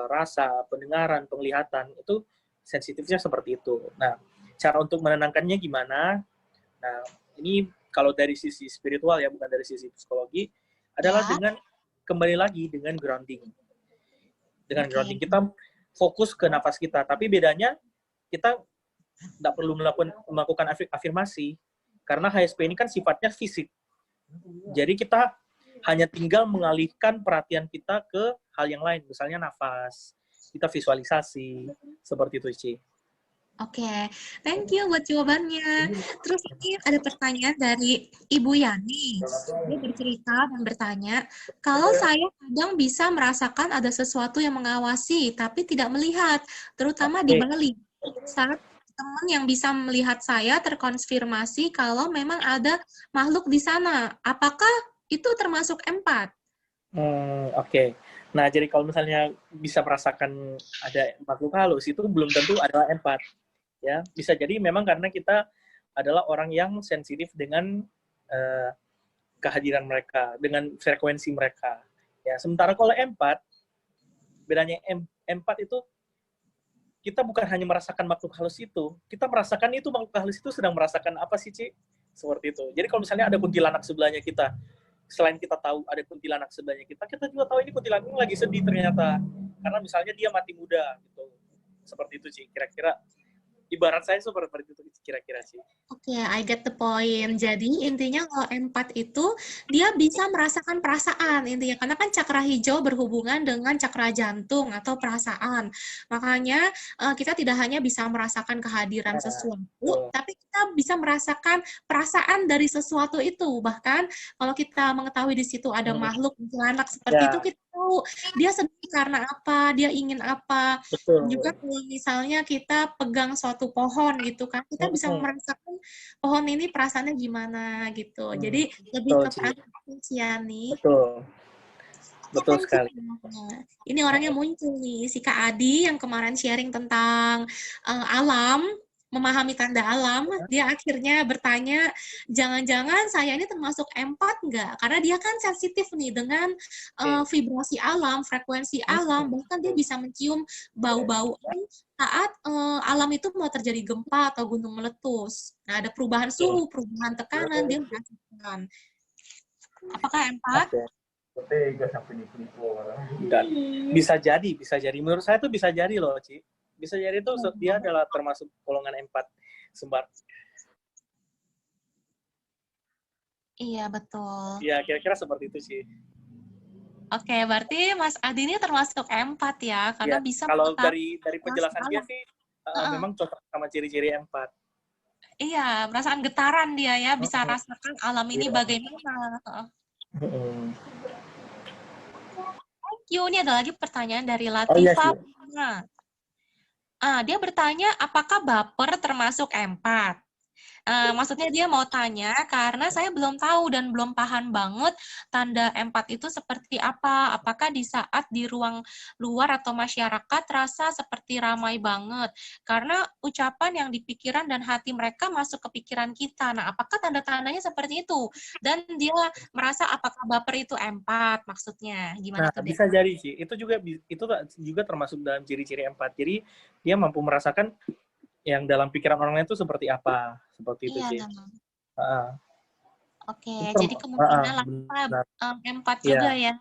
rasa, pendengaran, penglihatan, itu sensitifnya seperti itu. Nah, cara untuk menenangkannya gimana? Nah, ini kalau dari sisi spiritual ya, bukan dari sisi psikologi, adalah dengan kembali lagi dengan grounding. Dengan grounding kita fokus ke nafas kita, tapi bedanya kita tidak perlu melakukan afirmasi, karena HSP ini kan sifatnya fisik. Jadi kita hanya tinggal mengalihkan perhatian kita ke hal yang lain, misalnya nafas, kita visualisasi, seperti itu, Ci. Oke, thank you buat jawabannya. Terus ini ada pertanyaan dari Ibu Yani. Dia bercerita dan bertanya, kalau saya kadang bisa merasakan ada sesuatu yang mengawasi, tapi tidak melihat, terutama di Bali. Saat teman yang bisa melihat saya terkonfirmasi kalau memang ada makhluk di sana. Apakah itu termasuk empat? Oke. Nah, jadi kalau misalnya bisa merasakan ada makhluk halus, itu belum tentu adalah empat. Ya, bisa jadi memang karena kita adalah orang yang sensitif dengan kehadiran mereka, dengan frekuensi mereka. Ya, sementara kalau empat, bedanya empat itu kita bukan hanya merasakan makhluk halus itu, kita merasakan itu makhluk halus itu sedang merasakan apa sih, Ci? Seperti itu. Jadi kalau misalnya ada kuntilanak sebelahnya kita, selain kita tahu ada kuntilanak sebelahnya kita juga tahu ini kuntilanak ini lagi sedih ternyata. Karena misalnya dia mati muda gitu. Seperti itu, Ci. Kira-kira ibarat saya seperti itu kira-kira sih. Oke, I get the point. Jadi intinya kalau empat itu dia bisa merasakan perasaan intinya karena kan cakra hijau berhubungan dengan cakra jantung atau perasaan. Makanya kita tidak hanya bisa merasakan kehadiran sesuatu, tapi kita bisa merasakan perasaan dari sesuatu itu. Bahkan kalau kita mengetahui di situ ada makhluk anak seperti itu, kita tahu dia sedih karena apa, dia ingin apa. Juga kalau misalnya kita pegang suatu pohon gitu kan, kita bisa merasakan pohon ini perasaannya gimana gitu. Jadi lebih ke perasaan sih ya nih. Betul sekali. Ini orangnya muncul nih, si Kak Adi yang kemarin sharing tentang alam, memahami tanda alam, dia akhirnya bertanya, jangan-jangan saya ini termasuk empat nggak? Karena dia kan sensitif nih dengan vibrasi alam, frekuensi alam, bahkan dia bisa mencium bau-bauan saat alam itu mau terjadi gempa atau gunung meletus. Nah, ada perubahan suhu, perubahan tekanan, dia merasakan. Apakah empat? Dan bisa jadi. Menurut saya itu bisa jadi loh, Ci. Bisa jadi itu dia adalah termasuk golongan empat sembar. Iya, betul. Iya, kira-kira seperti itu sih. Oke, berarti Mas Adi ini termasuk empat ya, karena ya, bisa kalau dari penjelasan dia sih memang cocok sama ciri-ciri empat. Iya, perasaan getaran dia ya, bisa rasakan alam ini bagaimana. Thank you. Ini ada lagi pertanyaan dari Latifah. Dia bertanya, apakah baper termasuk empat? Maksudnya dia mau tanya karena saya belum tahu dan belum paham banget tanda empat itu seperti apa. Apakah di saat di ruang luar atau masyarakat terasa seperti ramai banget? Karena ucapan yang di pikiran dan hati mereka masuk ke pikiran kita. Nah, apakah tanda-tandanya seperti itu? Dan dia merasa apakah baper itu empat maksudnya? Gimana tuh, bisa jadi sih. Itu juga termasuk dalam ciri-ciri empat. Jadi dia mampu merasakan yang dalam pikiran orang lain itu seperti apa, seperti itu sih. Oke, jadi kemungkinan empat juga ya.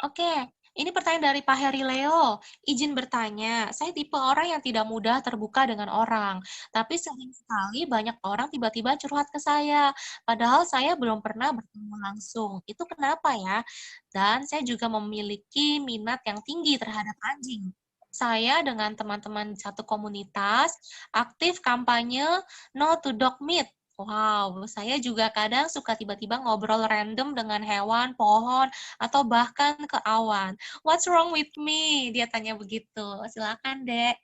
Oke, ini pertanyaan dari Pak Heri Leo. Izin bertanya, saya tipe orang yang tidak mudah terbuka dengan orang, tapi sering sekali banyak orang tiba-tiba curhat ke saya, padahal saya belum pernah bertemu langsung. Itu kenapa ya? Dan saya juga memiliki minat yang tinggi terhadap anjing. Saya dengan teman-teman satu komunitas aktif kampanye No to Dog Meat. Wow, saya juga kadang suka tiba-tiba ngobrol random dengan hewan, pohon, atau bahkan ke awan. What's wrong with me? Dia tanya begitu. Silakan, Dek.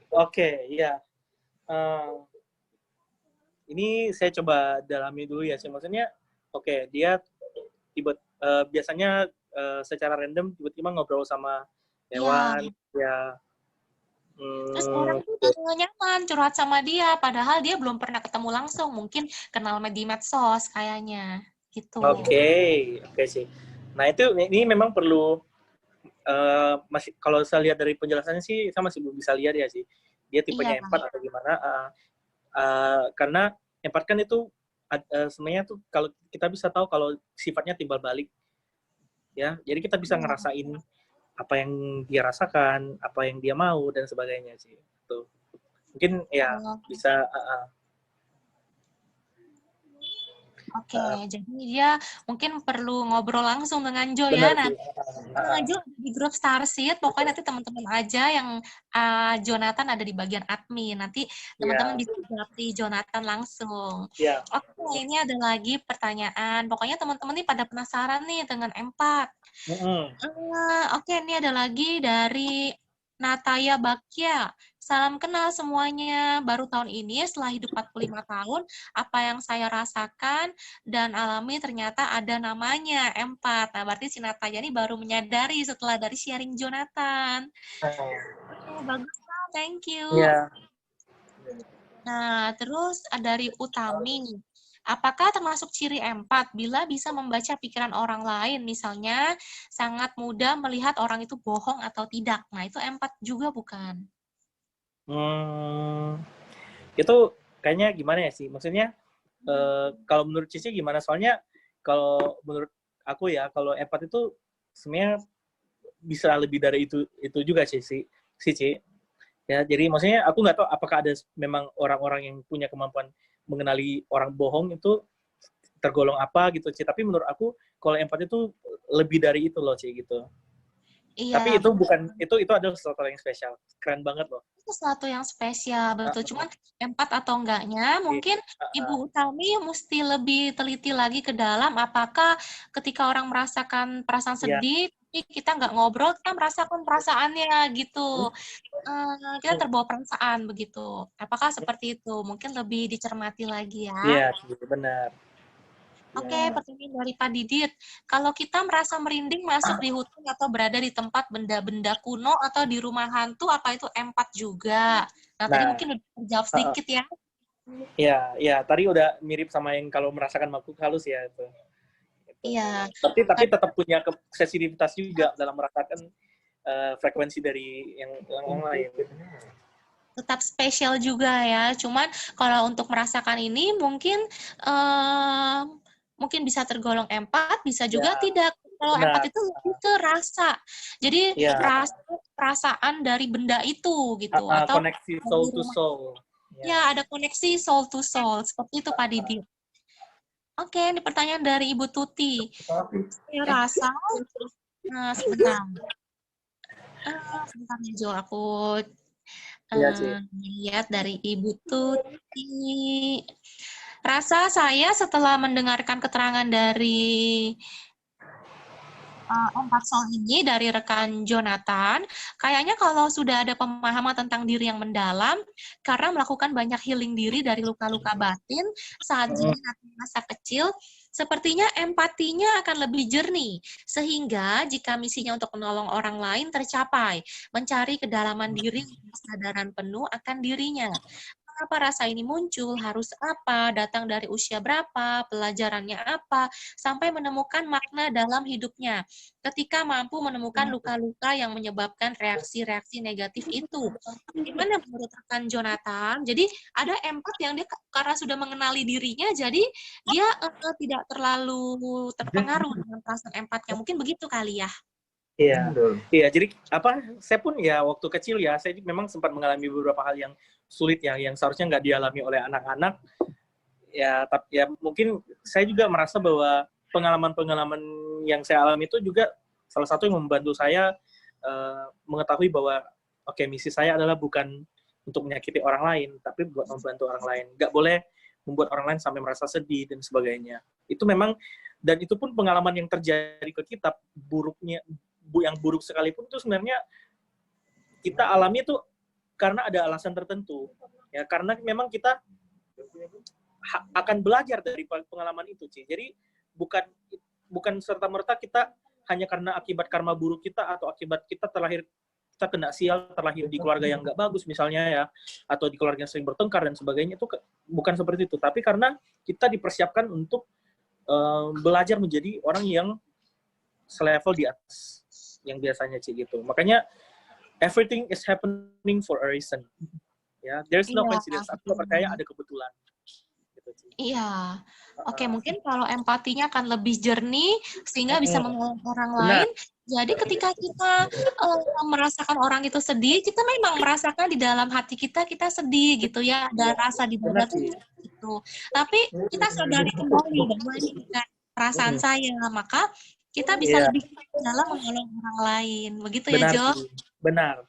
Oke, ya. ini saya coba dalami dulu ya sih. Maksudnya, oke, dia biasanya secara random tiba-tiba ngobrol sama Iya. hewan, ya. Terus orang tuh Oke. udah nyaman curhat sama dia, padahal dia belum pernah ketemu langsung, mungkin kenal di medsos kayaknya, gitu. Oke sih. Nah itu ini memang perlu masih kalau saya lihat dari penjelasannya sih saya masih belum bisa lihat ya sih dia Iya, tipenya empat atau gimana karena empat kan itu sebenarnya tuh kalau kita bisa tahu kalau sifatnya timbal balik ya jadi kita bisa iya. ngerasain apa yang dia rasakan apa yang dia mau dan sebagainya sih tuh mungkin ya Oh, bisa oke, jadi dia mungkin perlu ngobrol langsung dengan Jo benar ya. sih Jo ada di grup Starseed, pokoknya nanti teman-teman aja yang Jonathan ada di bagian admin. Nanti teman-teman ya bisa japri Jonathan langsung. ya Oke, ini ada lagi pertanyaan. Pokoknya teman-teman nih pada penasaran nih dengan empat. Oke, ini ada lagi dari Nataya Bakya. Salam kenal semuanya. Baru tahun ini setelah hidup 45 tahun, apa yang saya rasakan dan alami ternyata ada namanya empat. Nah, berarti si Nataya ini baru menyadari setelah dari sharing Jonathan. Oke, bagus Kak. Thank you. ya Nah, terus dari Utami. Apakah termasuk ciri empat bila bisa membaca pikiran orang lain? Misalnya, sangat mudah melihat orang itu bohong atau tidak. Nah, itu empat juga bukan? hmm, itu kayaknya gimana ya sih maksudnya kalau menurut Cici gimana? Soalnya kalau menurut aku ya, kalau empat itu sebenarnya bisa lebih dari itu juga sih, Cici. Ya, jadi maksudnya aku nggak tahu apakah ada memang orang-orang yang punya kemampuan mengenali orang bohong itu tergolong apa gitu, Ci. Tapi menurut aku kalau empat itu lebih dari itu loh, Ci, gitu. Tapi Iya, itu bukan itu adalah sesuatu yang spesial. Keren banget loh. itu sesuatu yang spesial, betul. Uh, Cuman empat atau enggaknya, mungkin Ibu Utami mesti lebih teliti lagi ke dalam apakah ketika orang merasakan perasaan ya. sedih, tapi kita nggak ngobrol, kita merasakan perasaannya gitu. Kita terbawa perasaan begitu. Apakah seperti itu? Mungkin lebih dicermati lagi ya. Iya, benar. Oke, pertanyaan dari Pak Didit. Kalau kita merasa merinding masuk di hutan atau berada di tempat benda-benda kuno atau di rumah hantu, apa itu empat juga? Nah, tadi Nah, mungkin udah terjawab sedikit ya. ya, tadi udah mirip sama yang kalau merasakan makhluk halus ya itu. Iya. Tapi tetap punya sensitivitas juga dalam merasakan frekuensi dari yang lain. Tetap spesial juga ya. Cuman kalau untuk merasakan ini mungkin bisa tergolong empat, bisa Ya, juga tidak. Kalau benar. empat itu lebih ke rasa. Jadi Ya, perasaan dari benda itu gitu atau koneksi dari soul to rumah. soul. Ya. Ya, ada koneksi soul to soul. Seperti itu Pak Didi. Oke, ini pertanyaan dari Ibu Tuti. Saya rasa, sebentar. Sebentar nih Jo, aku Iya sih. lihat dari Ibu Tuti. Rasa saya setelah mendengarkan keterangan dari empat soal ini dari rekan Jonathan, kayaknya kalau sudah ada pemahaman tentang diri yang mendalam, karena melakukan banyak healing diri dari luka-luka batin saat jadi masa kecil, sepertinya empatinya akan lebih jernih, sehingga jika misinya untuk menolong orang lain tercapai, mencari kedalaman diri dan kesadaran penuh akan dirinya. Mengapa rasa ini muncul, harus apa, datang dari usia berapa, pelajarannya apa, sampai menemukan makna dalam hidupnya. Ketika mampu menemukan luka-luka yang menyebabkan reaksi-reaksi negatif itu. Bagaimana menurut rekan Jonathan? Jadi ada empat yang dia karena sudah mengenali dirinya, jadi dia tidak terlalu terpengaruh dengan perasaan empatnya. Mungkin begitu kali ya. Iya, iya. Jadi saya pun ya waktu kecil ya, saya memang sempat mengalami beberapa hal yang sulit yang seharusnya nggak dialami oleh anak-anak. Ya, tapi ya mungkin saya juga merasa bahwa pengalaman-pengalaman yang saya alami itu juga salah satu yang membantu saya mengetahui bahwa oke, misi saya adalah bukan untuk menyakiti orang lain, tapi buat membantu orang lain. Nggak boleh membuat orang lain sampai merasa sedih dan sebagainya. Itu memang dan itu pun pengalaman yang terjadi ke kita yang buruk sekalipun itu sebenarnya kita alami itu karena ada alasan tertentu ya karena memang kita akan belajar dari pengalaman itu, Ci. Jadi bukan serta-merta kita hanya karena akibat karma buruk kita atau akibat kita kena sial, terlahir di keluarga yang nggak bagus misalnya ya, atau di keluarga yang sering bertengkar dan sebagainya, itu bukan seperti itu. Tapi karena kita dipersiapkan untuk belajar menjadi orang yang selevel di atas yang biasanya, Ci, gitu. Makanya everything is happening for a reason. Ya, there's no coincidence. Aku percaya ada kebetulan. Gitu, Ci. Iya. Oke, mungkin kalau empatinya akan lebih jernih sehingga bisa menolong orang lain. Jadi ketika kita merasakan orang itu sedih, kita memang merasakan di dalam hati kita sedih gitu ya, ada rasa di dada tuh gitu. Tapi kita sadari kembali bahwa ini bukan perasaan saya, maka kita bisa lebih dalam menolong orang lain. Begitu ya, Jo? Benar.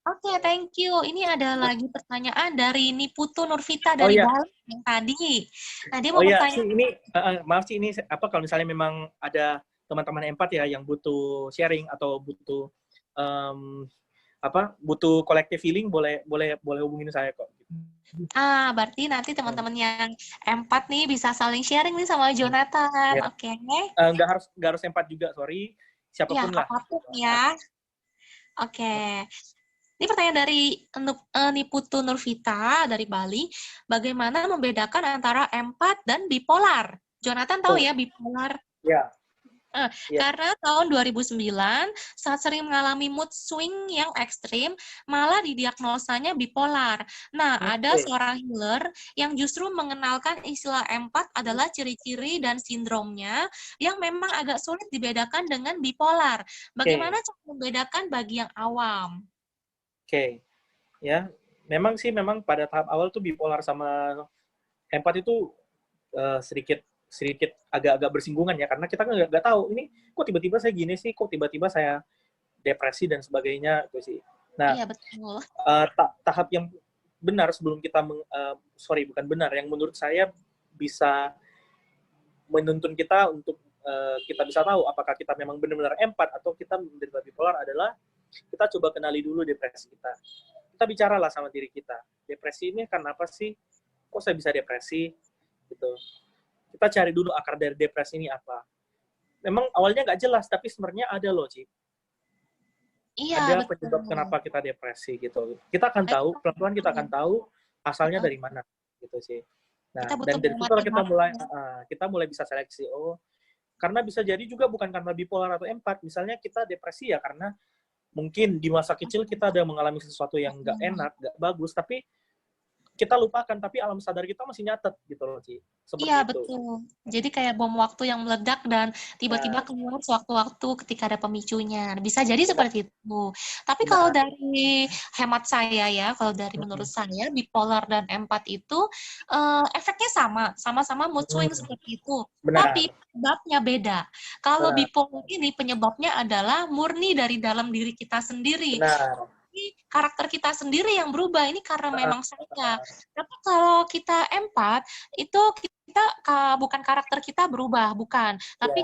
Oke, thank you. Ini ada lagi pertanyaan dari Niputu Nurvita dari Bali yang tadi. Nah, dia mau bertanya. Ini maaf sih, ini kalau misalnya memang ada teman-teman empat ya yang butuh sharing atau butuh butuh collective feeling, boleh hubungin saya kok. Berarti nanti teman-teman yang empat nih bisa saling sharing nih sama Jonathan. Oke. Nggak harus empat juga, sorry. Siapapun lah. Apapun ya. Oke. Ini pertanyaan dari Niputu Nurvita dari Bali. Bagaimana membedakan antara empat dan bipolar? Jonathan tahu ya bipolar? Ya. Karena tahun 2009, saat sering mengalami mood swing yang ekstrim, malah didiagnosanya bipolar. Nah, ada seorang healer yang justru mengenalkan istilah empat adalah ciri-ciri dan sindromnya yang memang agak sulit dibedakan dengan bipolar. Bagaimana cara membedakan bagi yang awam? Ya, memang pada tahap awal tuh bipolar sama empat itu sedikit agak-agak bersinggungan ya, karena kita nggak tahu ini kok tiba-tiba saya gini sih, kok tiba-tiba saya depresi dan sebagainya gitu sih. Nah, iya, betul. Tahap yang benar sebelum kita bukan benar, yang menurut saya bisa menuntun kita untuk kita bisa tahu apakah kita memang benar-benar empat atau kita menderita bipolar adalah kita coba kenali dulu depresi kita. Kita bicaralah sama diri kita. Depresi ini karena apa sih? Kok saya bisa depresi? Gitu. Kita cari dulu akar dari depresi ini apa. Memang awalnya nggak jelas, tapi sebenarnya ada loh, Ci. Iya, ada penyebab kenapa kita depresi gitu. kita akan tahu, pelan-pelan kita akan tahu asalnya dari mana gitu sih. Nah, dan dari situ kita mulai bisa seleksi. Karena bisa jadi juga bukan karena bipolar atau empat. Misalnya kita depresi ya karena mungkin di masa kecil kita ada mengalami sesuatu yang nggak enak, nggak bagus, tapi kita lupakan, tapi alam sadar kita masih nyatet gitu loh, Ci. Iya, betul. Jadi kayak bom waktu yang meledak dan tiba-tiba keluar sewaktu-waktu ketika ada pemicunya. Bisa jadi seperti itu. Tapi kalau dari hemat saya ya, kalau dari menurut saya, bipolar dan empat itu efeknya sama-sama mood swing seperti itu. Tapi penyebabnya beda. Kalau bipolar ini penyebabnya adalah murni dari dalam diri kita sendiri. Karakter kita sendiri yang berubah, ini karena memang saya. Tapi kalau kita empat, itu kita bukan karakter kita berubah, bukan. Tapi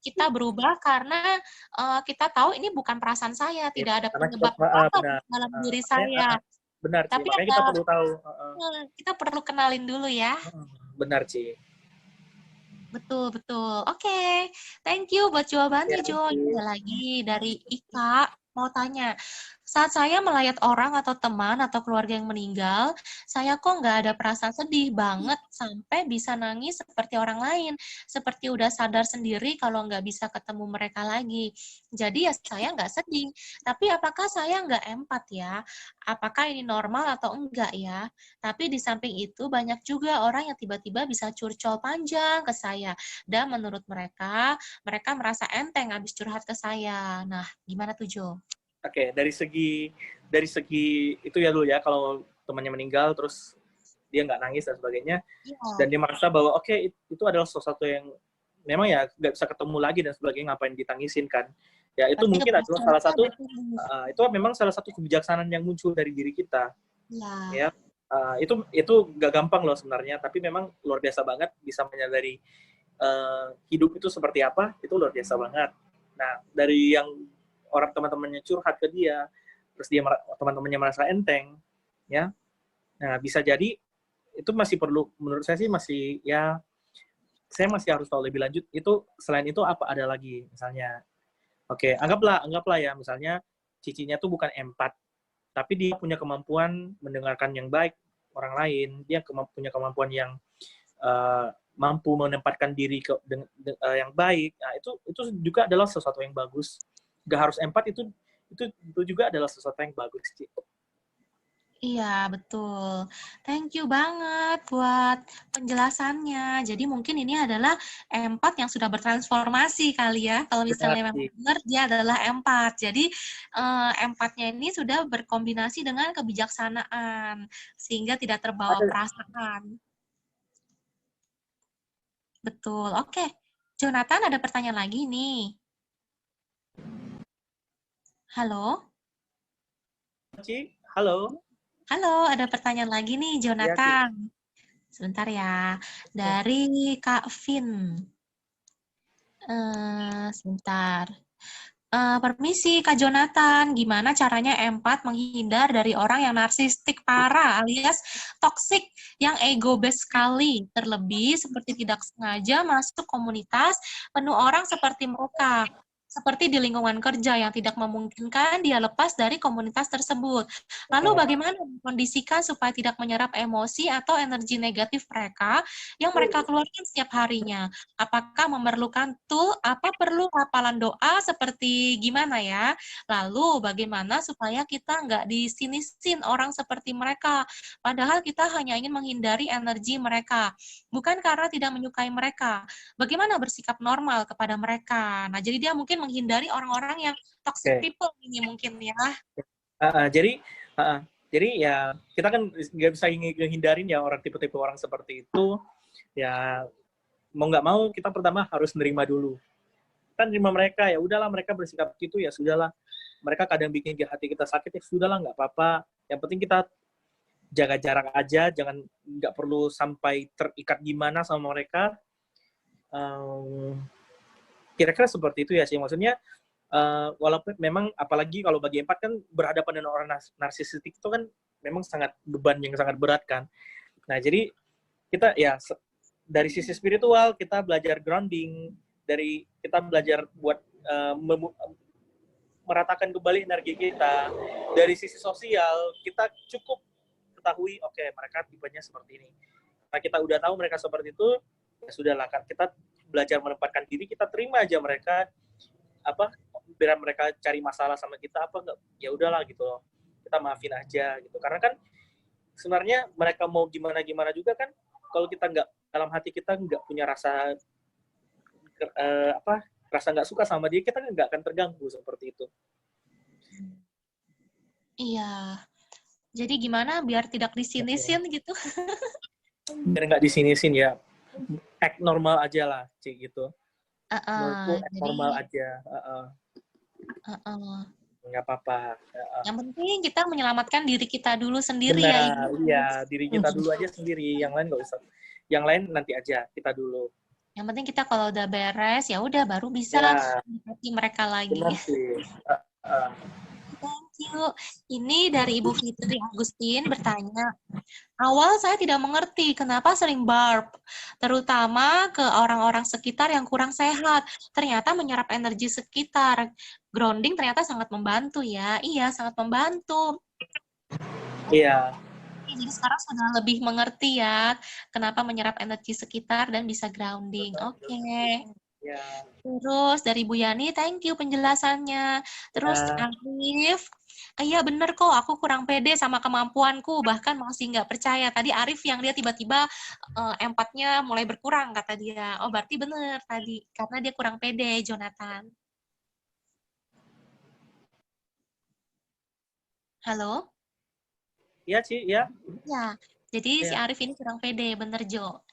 kita berubah karena kita tahu ini bukan perasaan saya, tidak ada penyebab apa dalam diri saya. Benar, Ci. Tapi makanya kita perlu tahu. Kita perlu kenalin dulu ya. Benar, Ci. Betul. Oke. Thank you buat jawabannya, Jo. Ada lagi dari Ika. Mau tanya, saat saya melayat orang atau teman atau keluarga yang meninggal, saya kok nggak ada perasaan sedih banget sampai bisa nangis seperti orang lain. Seperti udah sadar sendiri kalau nggak bisa ketemu mereka lagi. Jadi ya saya nggak sedih. Tapi apakah saya nggak empat ya? Apakah ini normal atau enggak ya? Tapi di samping itu banyak juga orang yang tiba-tiba bisa curcol panjang ke saya. Dan menurut mereka merasa enteng habis curhat ke saya. Nah, gimana tuh, Jo? Oke, dari segi itu ya dulu ya, kalau temannya meninggal terus dia nggak nangis dan sebagainya, dan dia merasa bahwa itu adalah sesuatu yang memang ya nggak bisa ketemu lagi dan sebagainya, ngapain ditangisin kan? Ya itu mungkin adalah salah satu itu memang salah satu kebijaksanaan yang muncul dari diri kita. Ya, itu nggak gampang loh sebenarnya, tapi memang luar biasa banget bisa menyadari hidup itu seperti apa, itu luar biasa banget. Nah, dari yang orang teman-temannya curhat ke dia, terus teman-temannya merasa enteng, ya. Nah, bisa jadi itu masih perlu, menurut saya sih masih ya, saya masih harus tahu lebih lanjut. Itu selain itu apa ada lagi misalnya? Oke, anggaplah ya misalnya cicinya tuh bukan empat, tapi dia punya kemampuan mendengarkan yang baik orang lain, dia punya kemampuan yang mampu menempatkan diri yang baik. Nah, itu juga adalah sesuatu yang bagus. Gak harus empat, itu juga adalah sesuatu yang bagus, Ci. Iya, betul. Thank you banget buat penjelasannya. Jadi mungkin ini adalah empat yang sudah bertransformasi kali ya. Kalau Benar, misalnya memang Ci. benar, dia adalah empat. Jadi empatnya ini sudah berkombinasi dengan kebijaksanaan, sehingga tidak terbawa Ada. perasaan. Betul. Oke. Jonathan, ada pertanyaan lagi nih. Halo? Ci, halo. Halo, ada pertanyaan lagi nih, Ya, Ci. Jonathan. Sebentar ya. Dari Kak Vin. Sebentar. Permisi, Kak Jonathan. Gimana caranya empat menghindar dari orang yang narsistik parah alias toksik yang ego based sekali? Terlebih seperti tidak sengaja masuk komunitas penuh orang seperti mereka. Seperti di lingkungan kerja yang tidak memungkinkan dia lepas dari komunitas tersebut. Lalu bagaimana mengkondisikan supaya tidak menyerap emosi atau energi negatif mereka yang mereka keluarkan setiap harinya? Apakah memerlukan tool, apa perlu hafalan doa seperti gimana ya? Lalu bagaimana supaya kita nggak disinisin orang seperti mereka, padahal kita hanya ingin menghindari energi mereka, bukan karena tidak menyukai mereka. Bagaimana bersikap normal kepada mereka? Nah, jadi dia mungkin menghindari orang-orang yang toxic Oke. people ini mungkin ya. Jadi ya kita kan nggak bisa menghindarin ya orang tipe-tipe orang seperti itu. Ya mau nggak mau kita pertama harus nerima dulu. Kan nerima mereka, ya udahlah mereka bersikap gitu, ya sudahlah. Mereka kadang bikin hati kita sakit, ya sudahlah, nggak apa-apa. Yang penting kita jaga jarak aja, nggak perlu sampai terikat gimana sama mereka. Kira-kira seperti itu ya sih, maksudnya walaupun memang apalagi kalau bagi empat kan berhadapan dengan orang narsistik itu kan memang sangat beban yang sangat berat kan. Nah jadi kita ya dari sisi spiritual kita belajar grounding, dari kita belajar buat meratakan kembali energi kita. Dari sisi sosial kita cukup ketahui oke, mereka tipenya seperti ini. Nah kita udah tahu mereka seperti itu, ya sudahlah kan kita belajar menempatkan diri, kita terima aja mereka biar mereka cari masalah sama kita apa enggak, ya udahlah gitu loh, kita maafin aja gitu. Karena kan sebenarnya mereka mau gimana juga kan, kalau kita nggak dalam hati kita nggak punya rasa rasa nggak suka sama dia, kita nggak akan terganggu seperti itu. Iya. Jadi gimana biar tidak disinisin gitu? Biar nggak disinisin ya, act normal aja lah, Ci, gitu. Menurutku act Jadi normal aja. Nggak apa-apa. yang penting kita menyelamatkan diri kita dulu sendiri ya, Benar, Ibu. iya, diri kita dulu aja sendiri, yang lain nggak usah. Yang lain nanti aja, kita dulu. Yang penting kita kalau udah beres, ya udah baru bisa Ya, mendekati mereka lagi. benar sih. Thank you. Ini dari Ibu Fitri Agustin bertanya, awal saya tidak mengerti kenapa sering burp, terutama ke orang-orang sekitar yang kurang sehat. Ternyata menyerap energi sekitar. Grounding ternyata sangat membantu ya. Iya, sangat membantu. Iya. Jadi sekarang sudah lebih mengerti ya, kenapa menyerap energi sekitar dan bisa grounding. Oke. Ya. Terus dari Bu Yani, thank you penjelasannya. Terus Arif, iya bener kok, aku kurang pede sama kemampuanku, bahkan masih nggak percaya. Tadi Arif yang dia tiba-tiba empatnya mulai berkurang, kata dia. Oh berarti bener tadi, karena dia kurang pede, Jonathan. Halo? Iya, Ci, ya. Ya, jadi si Arif ini kurang pede, bener Jo.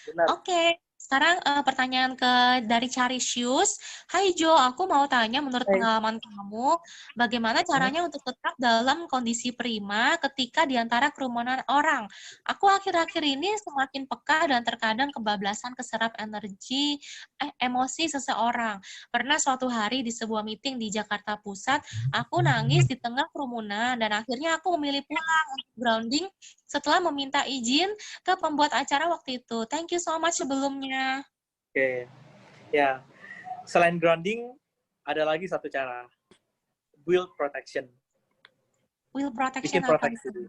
Benar. Oke, sekarang pertanyaan dari Charisius. Hai Jo, aku mau tanya menurut pengalaman kamu, bagaimana caranya untuk tetap dalam kondisi prima ketika di antara kerumunan orang? Aku akhir-akhir ini semakin peka dan terkadang kebablasan keserap emosi seseorang. Pernah suatu hari di sebuah meeting di Jakarta Pusat, aku nangis di tengah kerumunan dan akhirnya aku memilih pulang untuk grounding setelah meminta izin ke pembuat acara waktu itu. Thank you so much sebelumnya. Oke. Ya, selain grounding, ada lagi satu cara. Build protection. Will protection Bikin apa proteksi. itu?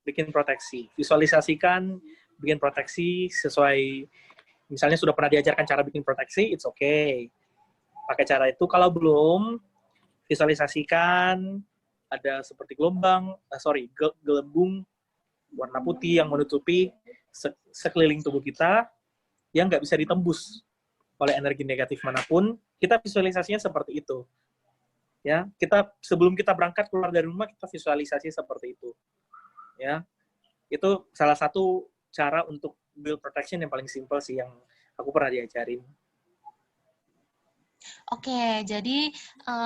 Bikin proteksi. Visualisasikan, bikin proteksi sesuai, misalnya sudah pernah diajarkan cara bikin proteksi, it's okay. Pakai cara itu. Kalau belum, visualisasikan ada seperti gelembung warna putih yang menutupi sekeliling tubuh kita yang nggak bisa ditembus oleh energi negatif manapun. Kita visualisasinya seperti itu. Ya, sebelum kita berangkat keluar dari rumah, kita visualisasi seperti itu. Ya, itu salah satu cara untuk build protection yang paling simple sih yang aku pernah diajarin. Oke, jadi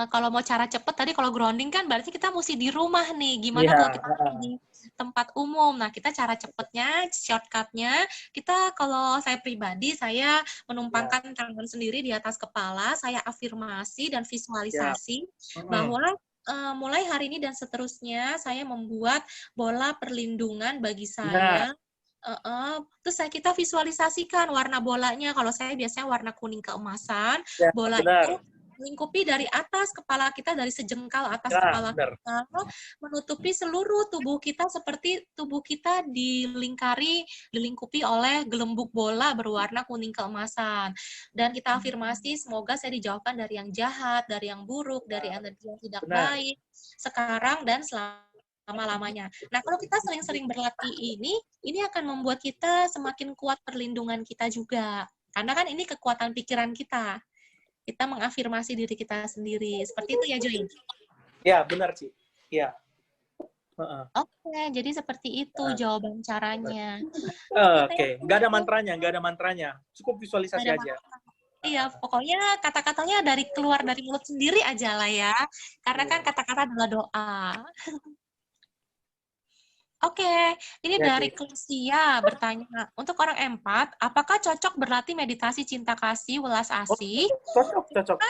kalau mau cara cepet tadi kalau grounding kan berarti kita mesti di rumah nih. Gimana kalau Iya. kita di tempat umum? Nah, kita cara cepetnya, shortcutnya, kita kalau saya pribadi, saya menumpangkan tangan sendiri di atas kepala, saya afirmasi dan visualisasi bahwa mulai hari ini dan seterusnya saya membuat bola perlindungan bagi saya. Terus kita visualisasikan warna bolanya. Kalau saya biasanya warna kuning keemasan. Ya, Bola benar. itu melingkupi dari atas kepala kita, dari sejengkal atas Ya, kepala benar. kita, menutupi seluruh tubuh kita seperti tubuh kita dilingkupi oleh gelembung bola berwarna kuning keemasan. Dan kita afirmasi, semoga saya dijauhkan dari yang jahat, dari yang buruk, dari energi yang tidak baik, sekarang dan selama-lamanya. Nah, kalau kita sering-sering berlatih ini akan membuat kita semakin kuat perlindungan kita juga. Karena kan ini kekuatan pikiran kita. Kita mengafirmasi diri kita sendiri. Seperti itu ya, Joy? Ya, benar, Ci. Ya. Oke, jadi seperti itu jawaban caranya. Oke. Nggak ada mantranya. Cukup visualisasi aja. Iya, pokoknya kata-katanya keluar dari mulut sendiri aja lah ya. Karena kan kata-kata adalah doa. Oke, ini dari Klesia bertanya, untuk orang empat, apakah cocok berlatih meditasi cinta kasih, welas asih? Cocok.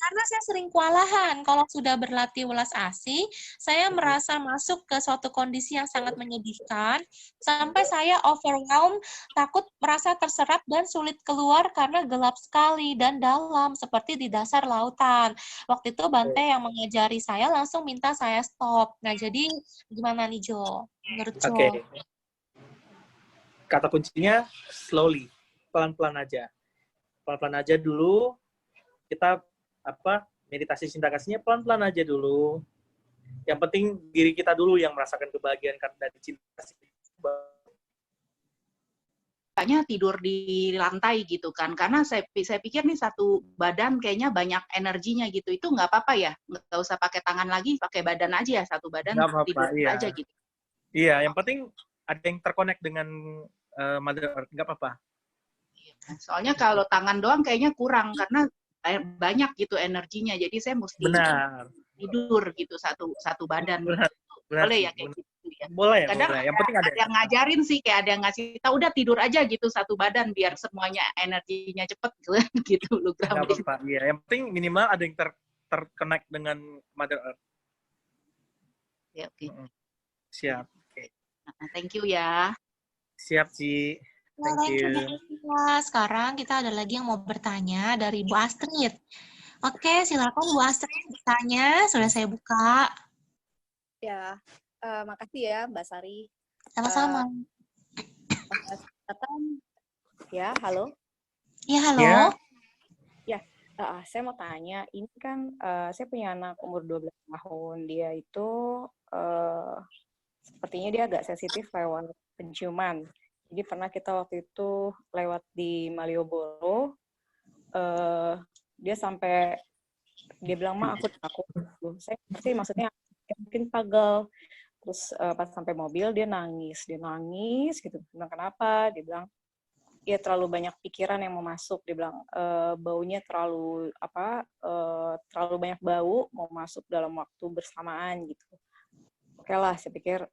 Karena saya sering kewalahan. Kalau sudah berlatih welas asih, saya merasa masuk ke suatu kondisi yang sangat menyedihkan, sampai saya overwhelmed, takut merasa terserat dan sulit keluar karena gelap sekali dan dalam, seperti di dasar lautan. Waktu itu Bante yang mengajari saya langsung minta saya stop. Nah, jadi gimana nih, Jo? Menurut Jo? Oke. Kata kuncinya slowly, pelan-pelan aja. Pelan-pelan aja dulu. Kita meditasi cinta kasihnya pelan-pelan aja dulu. Yang penting diri kita dulu yang merasakan kebahagiaan dari cinta kasih. Kayaknya tidur di lantai gitu kan, karena saya pikir nih satu badan kayaknya banyak energinya gitu, itu nggak apa-apa ya, nggak usah pakai tangan lagi, pakai badan aja ya, satu badan tidur aja gitu. Iya, yang penting ada yang terkonek dengan Mother Earth, nggak apa-apa. Soalnya kalau tangan doang kayaknya kurang, karena banyak gitu energinya, jadi saya mesti tidur gitu satu badan. Benar. Boleh ya kayak gitu ya. Boleh. Kadang yang penting ada yang ngajarin sih, kayak ada yang ngasih tahu udah tidur aja gitu satu badan biar semuanya energinya cepet gitu lu grounding. Iya, yang penting minimal ada yang terconnect dengan Mother Earth. Ya, oke. Siap. Oke. Thank you ya. Siap, Ci. Thank you. Sekarang kita ada lagi yang mau bertanya dari Bu Astrid. Oke, silakan Bu Astrid bertanya. Sudah saya buka. Ya, makasih ya Mbak Sari. Sama-sama. Ya, halo. Ya, halo. Ya, saya mau tanya, ini kan saya punya anak umur 12 tahun. Dia itu sepertinya dia agak sensitif lewat penciuman. Jadi pernah kita waktu itu lewat di Malioboro, dia bilang, "Ma, aku takut." Saya pasti maksudnya mungkin pagel. Terus pas sampai mobil dia nangis gitu. Bilang, "Kenapa?" Dia bilang, "Ya terlalu banyak pikiran yang mau masuk." Dia bilang, "Baunya terlalu terlalu banyak bau mau masuk dalam waktu bersamaan gitu." Oke lah, saya pikir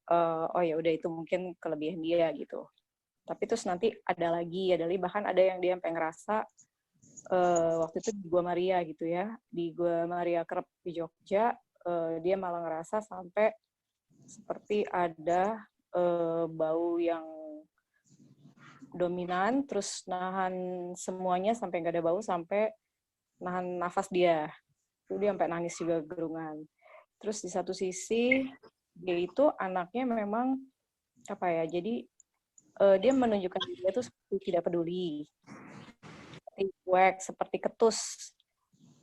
oh ya udah itu mungkin kelebihan dia gitu. Tapi terus nanti ada lagi bahkan ada yang dia sampai ngerasa waktu itu di Gua Maria gitu ya, di Gua Maria Krep di Jogja, dia malah ngerasa sampai seperti ada bau yang dominan, terus nahan semuanya sampai nggak ada bau, sampai nahan nafas dia. Itu dia sampai nangis juga gerungan. Terus di satu sisi dia itu anaknya memang apa ya? Jadi dia menunjukkan dia itu seperti tidak peduli, seperti cuek, seperti ketus.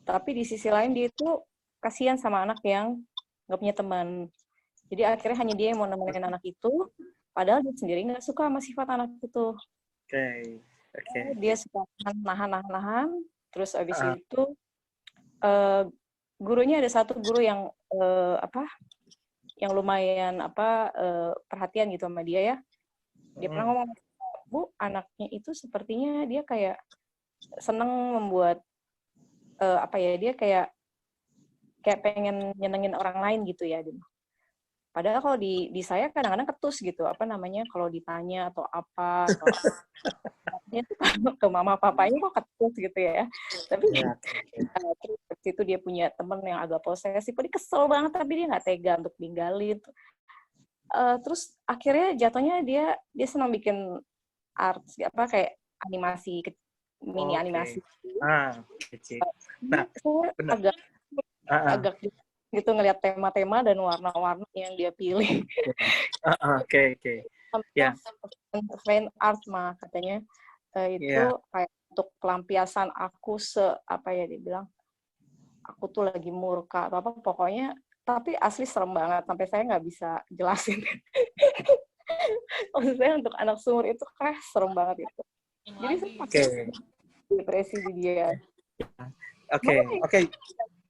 Tapi di sisi lain dia itu kasihan sama anak yang nggak punya teman. Jadi akhirnya hanya dia yang mau nemenin anak itu, padahal dia sendiri nggak suka sama sifat anak itu. Oke. Dia suka nahan, terus abis itu gurunya ada satu guru yang yang lumayan perhatian gitu sama dia ya. Dia pernah ngomong, Bu, anaknya itu sepertinya dia kayak seneng membuat dia kayak pengen nyenengin orang lain gitu ya. Padahal kalau di saya kadang-kadang ketus gitu, kalau ditanya atau apa, atau ke mama papanya kok ketus gitu ya. Tapi terus itu dia punya temen yang agak posesif, dia kesel banget tapi dia nggak tega untuk ninggalin. Terus akhirnya jatuhnya dia senang bikin art kayak animasi, mini animasi. Nah, saya agak gitu ngelihat tema-tema dan warna-warna yang dia pilih. Oke. Ya. Fine art mah katanya itu kayak untuk pelampiasan aku dibilang aku tuh lagi murka atau apa pokoknya, tapi asli serem banget sampai saya nggak bisa jelasin. Maksudnya untuk anak sumur itu kayak serem banget itu. Jadi saya depresi di dia. Oke.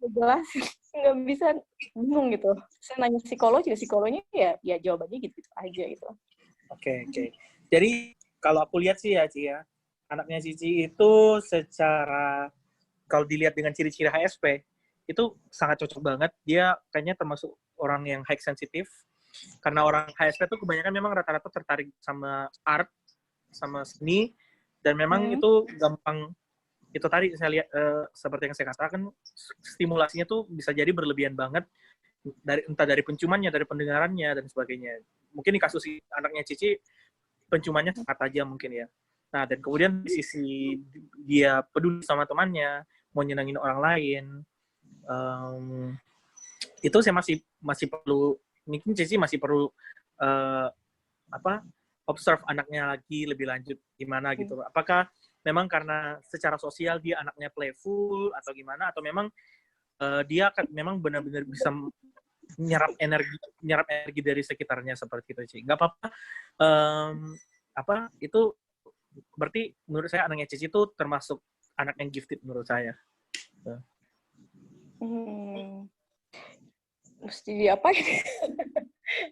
Jelas nggak bisa, bingung gitu. Saya nanya psikolognya ya jawabannya gitu aja gitu. Oke. Jadi kalau aku lihat sih ya Ci ya, anaknya Cici itu secara kalau dilihat dengan ciri-ciri HSP itu sangat cocok banget. Dia kayaknya termasuk orang yang high sensitif, karena orang HSP itu kebanyakan memang rata-rata tertarik sama art, sama seni, dan memang itu gampang. Itu tadi saya lihat seperti yang saya katakan, stimulasinya tuh bisa jadi berlebihan banget, entah dari penciumannya, dari pendengarannya dan sebagainya. Mungkin di kasus anaknya Cici penciumannya sangat tajam mungkin ya. Nah, dan kemudian di sisi dia peduli sama temannya, mau nyenengin orang lain, itu saya masih perlu, mungkin Cici masih perlu observe anaknya lagi lebih lanjut gimana gitu. Apakah memang karena secara sosial dia anaknya playful atau gimana, atau memang dia memang benar-benar bisa nyerap energi dari sekitarnya seperti itu sih. Nggak apa-apa. Itu berarti menurut saya anaknya Cici itu termasuk anak yang gifted menurut saya. Mesti diapain?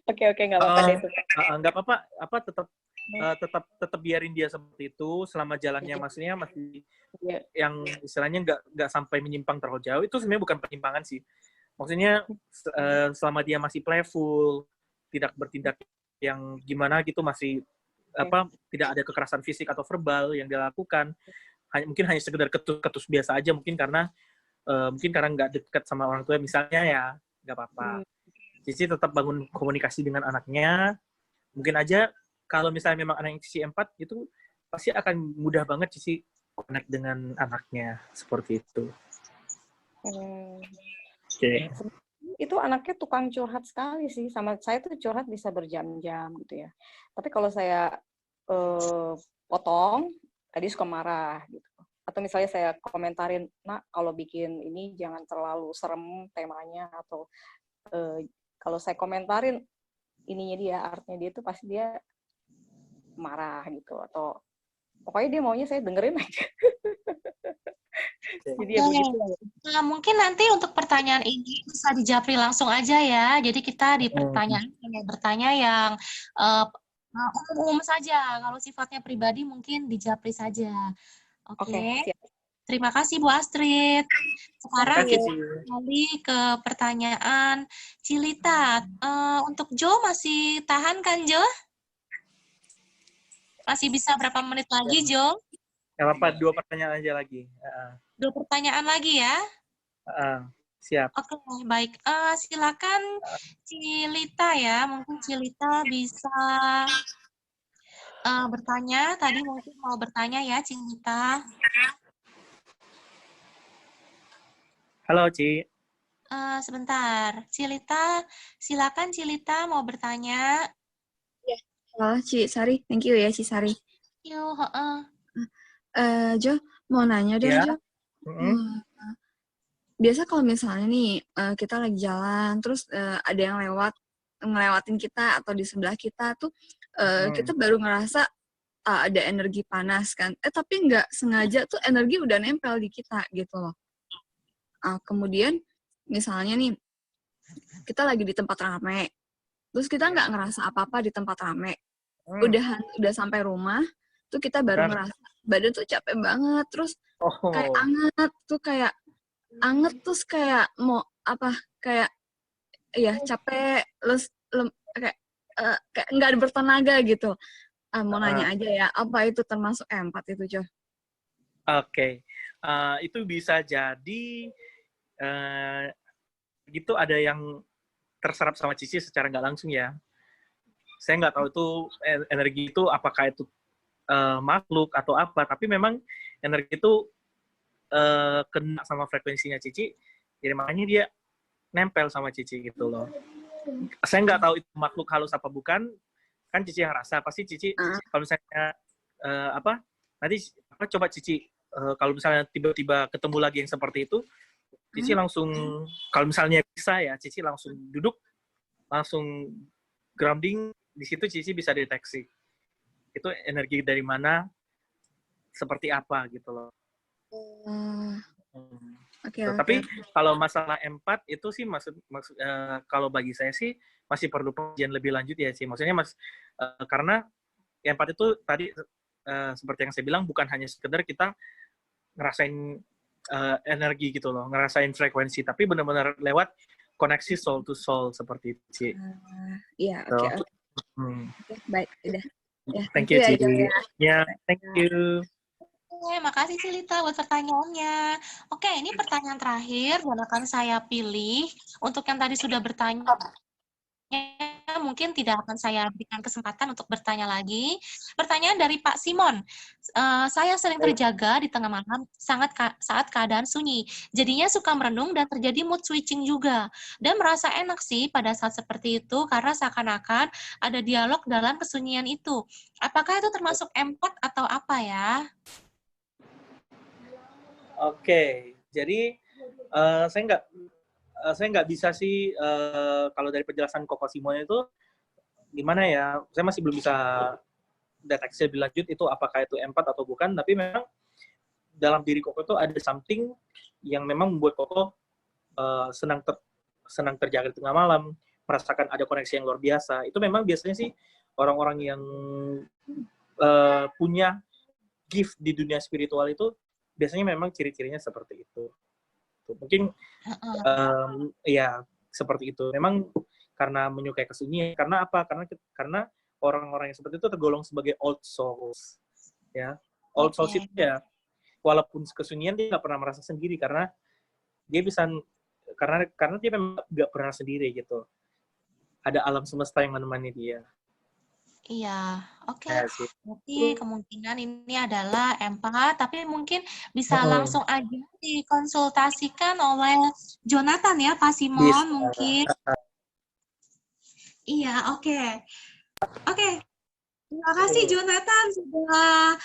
Oke, nggak apa-apa deh itu. Nggak apa-apa, tetap biarin dia seperti itu selama jalannya, maksudnya masih yang istilahnya nggak sampai menyimpang terlalu jauh. Itu sebenarnya bukan penyimpangan sih. Maksudnya selama dia masih playful, tidak bertindak yang gimana gitu, masih tidak ada kekerasan fisik atau verbal yang dia lakukan, mungkin hanya sekedar ketus biasa aja, mungkin karena nggak dekat sama orang tua misalnya, ya nggak apa-apa. Cici tetap bangun komunikasi dengan anaknya. Mungkin aja kalau misalnya memang anak Cici 4 itu pasti akan mudah banget Cici connect dengan anaknya seperti itu. Okay. Itu anaknya tukang curhat sekali sih, sama saya tuh curhat bisa berjam-jam gitu ya. Tapi kalau saya potong, tadi suka marah gitu. Atau misalnya saya komentarin, nak kalau bikin ini jangan terlalu serem temanya, atau kalau saya komentarin ininya dia, artnya dia tuh pasti dia marah gitu, atau pokoknya dia maunya saya dengerin aja. Jadi ya begitu. Nah, mungkin nanti untuk pertanyaan ini bisa dijawab langsung aja ya. Jadi kita di pertanyaan bertanya yang umum saja. Kalau sifatnya pribadi mungkin dijawab saja. Oke. Terima kasih Bu Astrid. Sekarang kita kembali ke pertanyaan Cilita. Untuk Jo masih tahan kan Jo? Masih bisa berapa menit lagi Jo? Nggak apa-apa, 2 pertanyaan aja lagi. 2 pertanyaan lagi ya? Siap. Oke, baik. Silakan Cilita ya. Mungkin Cilita bisa bertanya. Tadi mungkin mau bertanya ya, Cilita. Halo, Ci. Sebentar. Cilita, silakan Cilita mau bertanya. Halo, Ci Sari. Thank you ya, Ci Sari. Yuk, Jo, mau nanya dong, Ya. Jo. Biasa kalau misalnya nih, kita lagi jalan, terus ada yang ngelewatin kita atau di sebelah kita tuh, kita baru ngerasa ada energi panas kan. Tapi nggak sengaja tuh energi udah nempel di kita gitu loh. Kemudian, misalnya nih, kita lagi di tempat ramai, terus kita nggak ngerasa apa-apa di tempat ramai. Udah sampai rumah, tuh kita baru ngerasa badan tuh capek banget, terus kayak anget, terus kayak mau apa, kayak ya capek, terus kayak nggak bertenaga gitu. Mau nanya aja ya, apa itu termasuk empat itu, Jo? Oke. Itu bisa jadi gitu ada yang terserap sama Cici secara nggak langsung ya. Saya nggak tahu itu energi itu apakah itu makhluk atau apa, tapi memang energi itu kena sama frekuensinya Cici, jadi makanya dia nempel sama Cici gitu loh. Saya nggak tahu itu makhluk halus apa bukan, kan Cici yang rasa, pasti Cici kalau misalnya nanti coba Cici kalau misalnya tiba-tiba ketemu lagi yang seperti itu, Cici langsung, kalau misalnya bisa ya, Cici langsung duduk, langsung grounding, di situ Cici bisa deteksi. Itu energi dari mana, seperti apa gitu loh. Tapi kalau masalah empat itu sih kalau bagi saya sih masih perlu pengajian lebih lanjut ya sih. Maksudnya karena empat itu tadi seperti yang saya bilang bukan hanya sekedar kita ngerasain energi gitu loh, ngerasain frekuensi, tapi benar-benar lewat koneksi soul to soul seperti itu sih. Iya, oke. Baik, udah. Ya, thank you, Ci. Ya, thank you. Oke, makasih Cilita buat pertanyaannya. Oke, ini pertanyaan terakhir dan akan saya pilih. Untuk yang tadi sudah bertanya, mungkin tidak akan saya berikan kesempatan untuk bertanya lagi. Pertanyaan dari Pak Simon. Saya sering terjaga di tengah malam saat keadaan sunyi. Jadinya suka merenung dan terjadi mood switching juga. Dan merasa enak sih pada saat seperti itu karena seakan-akan ada dialog dalam kesunyian itu. Apakah itu termasuk empat atau apa ya? Oke, jadi saya nggak bisa sih kalau dari penjelasan Koko Simon itu gimana ya, saya masih belum bisa deteksi lebih lanjut itu apakah itu empat atau bukan, tapi memang dalam diri Koko itu ada something yang memang membuat Koko senang terjaga di tengah malam, merasakan ada koneksi yang luar biasa. Itu memang biasanya sih orang-orang yang punya gift di dunia spiritual itu biasanya memang ciri-cirinya seperti itu. Mungkin ya seperti itu. Memang karena menyukai kesunyian. Karena apa? Karena orang-orang yang seperti itu tergolong sebagai old souls. Ya, old souls itu ya, walaupun kesunyian dia nggak pernah merasa sendiri karena dia bisa karena dia memang nggak pernah sendiri gitu. Ada alam semesta yang menemani dia. Iya, oke. Berarti kemungkinan ini adalah empat, tapi mungkin bisa langsung aja dikonsultasikan oleh Jonathan ya, Pak Simon mungkin. Iya, oke. Terima kasih Jonathan sudah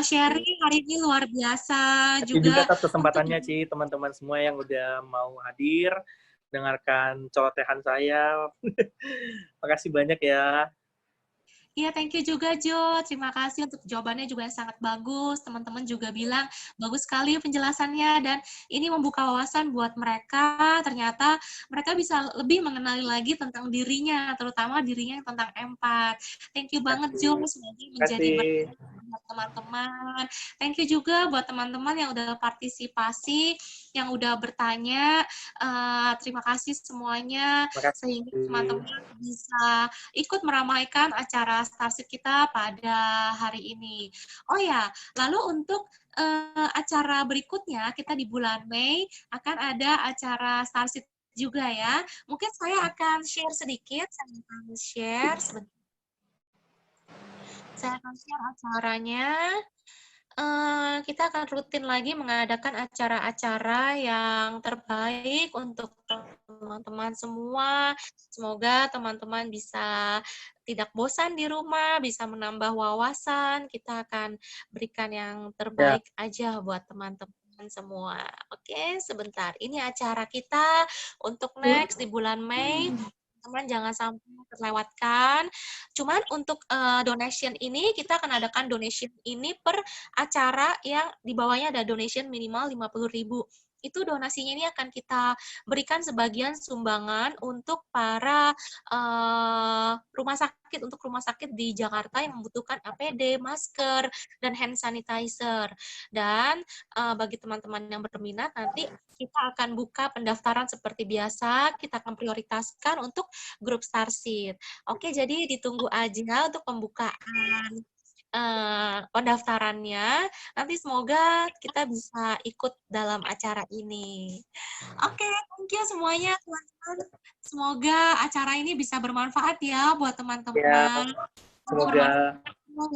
sharing hari ini luar biasa juga. Atas kesempatannya Ci, teman-teman semua yang udah mau hadir dengarkan celotehan saya. Makasih banyak ya. Iya, thank you juga, Jo. Terima kasih untuk jawabannya juga yang sangat bagus. Teman-teman juga bilang, bagus sekali penjelasannya. Dan ini membuka wawasan buat mereka. Ternyata mereka bisa lebih mengenali lagi tentang dirinya, terutama dirinya yang tentang empat. Thank you banget, Jo. Semoga menjadi buat teman-teman. Thank you juga buat teman-teman yang udah partisipasi, yang udah bertanya. Terima kasih semuanya, sehingga teman-teman bisa ikut meramaikan acara Starseed kita pada hari ini. Oh ya, lalu untuk acara berikutnya, kita di bulan Mei akan ada acara Starseed juga ya. Mungkin saya akan share sedikit, saya akan share acaranya. Kita akan rutin lagi mengadakan acara-acara yang terbaik untuk teman-teman semua. Semoga teman-teman bisa tidak bosan di rumah, bisa menambah wawasan. Kita akan berikan yang terbaik aja buat teman-teman semua. Oke, sebentar. Ini acara kita untuk next di bulan Mei. Teman-teman jangan sampai terlewatkan. Cuman untuk donation ini, kita akan adakan donation ini per acara yang di bawahnya ada donation minimal 50.000. Itu donasinya ini akan kita berikan sebagian sumbangan untuk para rumah sakit di Jakarta yang membutuhkan APD, masker, dan hand sanitizer. Dan bagi teman-teman yang berminat, nanti kita akan buka pendaftaran seperti biasa, kita akan prioritaskan untuk grup Starseed. Oke, jadi ditunggu aja untuk pembukaan pendaftarannya. Nanti semoga kita bisa ikut dalam acara ini. Oke, thank you semuanya, teman-teman. Semoga acara ini bisa bermanfaat ya buat teman-teman. Semoga.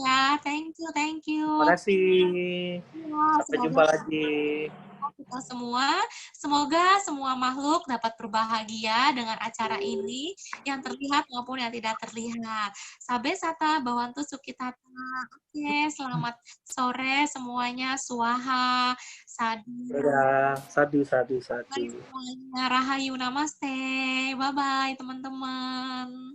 Ya, thank you. Terima kasih. Sampai jumpa lagi. Kita semua, semoga semua makhluk dapat berbahagia dengan acara ini yang terlihat maupun yang tidak terlihat. Sabe sata bawantu sukitata. Oke, selamat sore semuanya. Swaha, sadu. Sadu. Semuanya, rahayu namaste. Bye-bye teman-teman.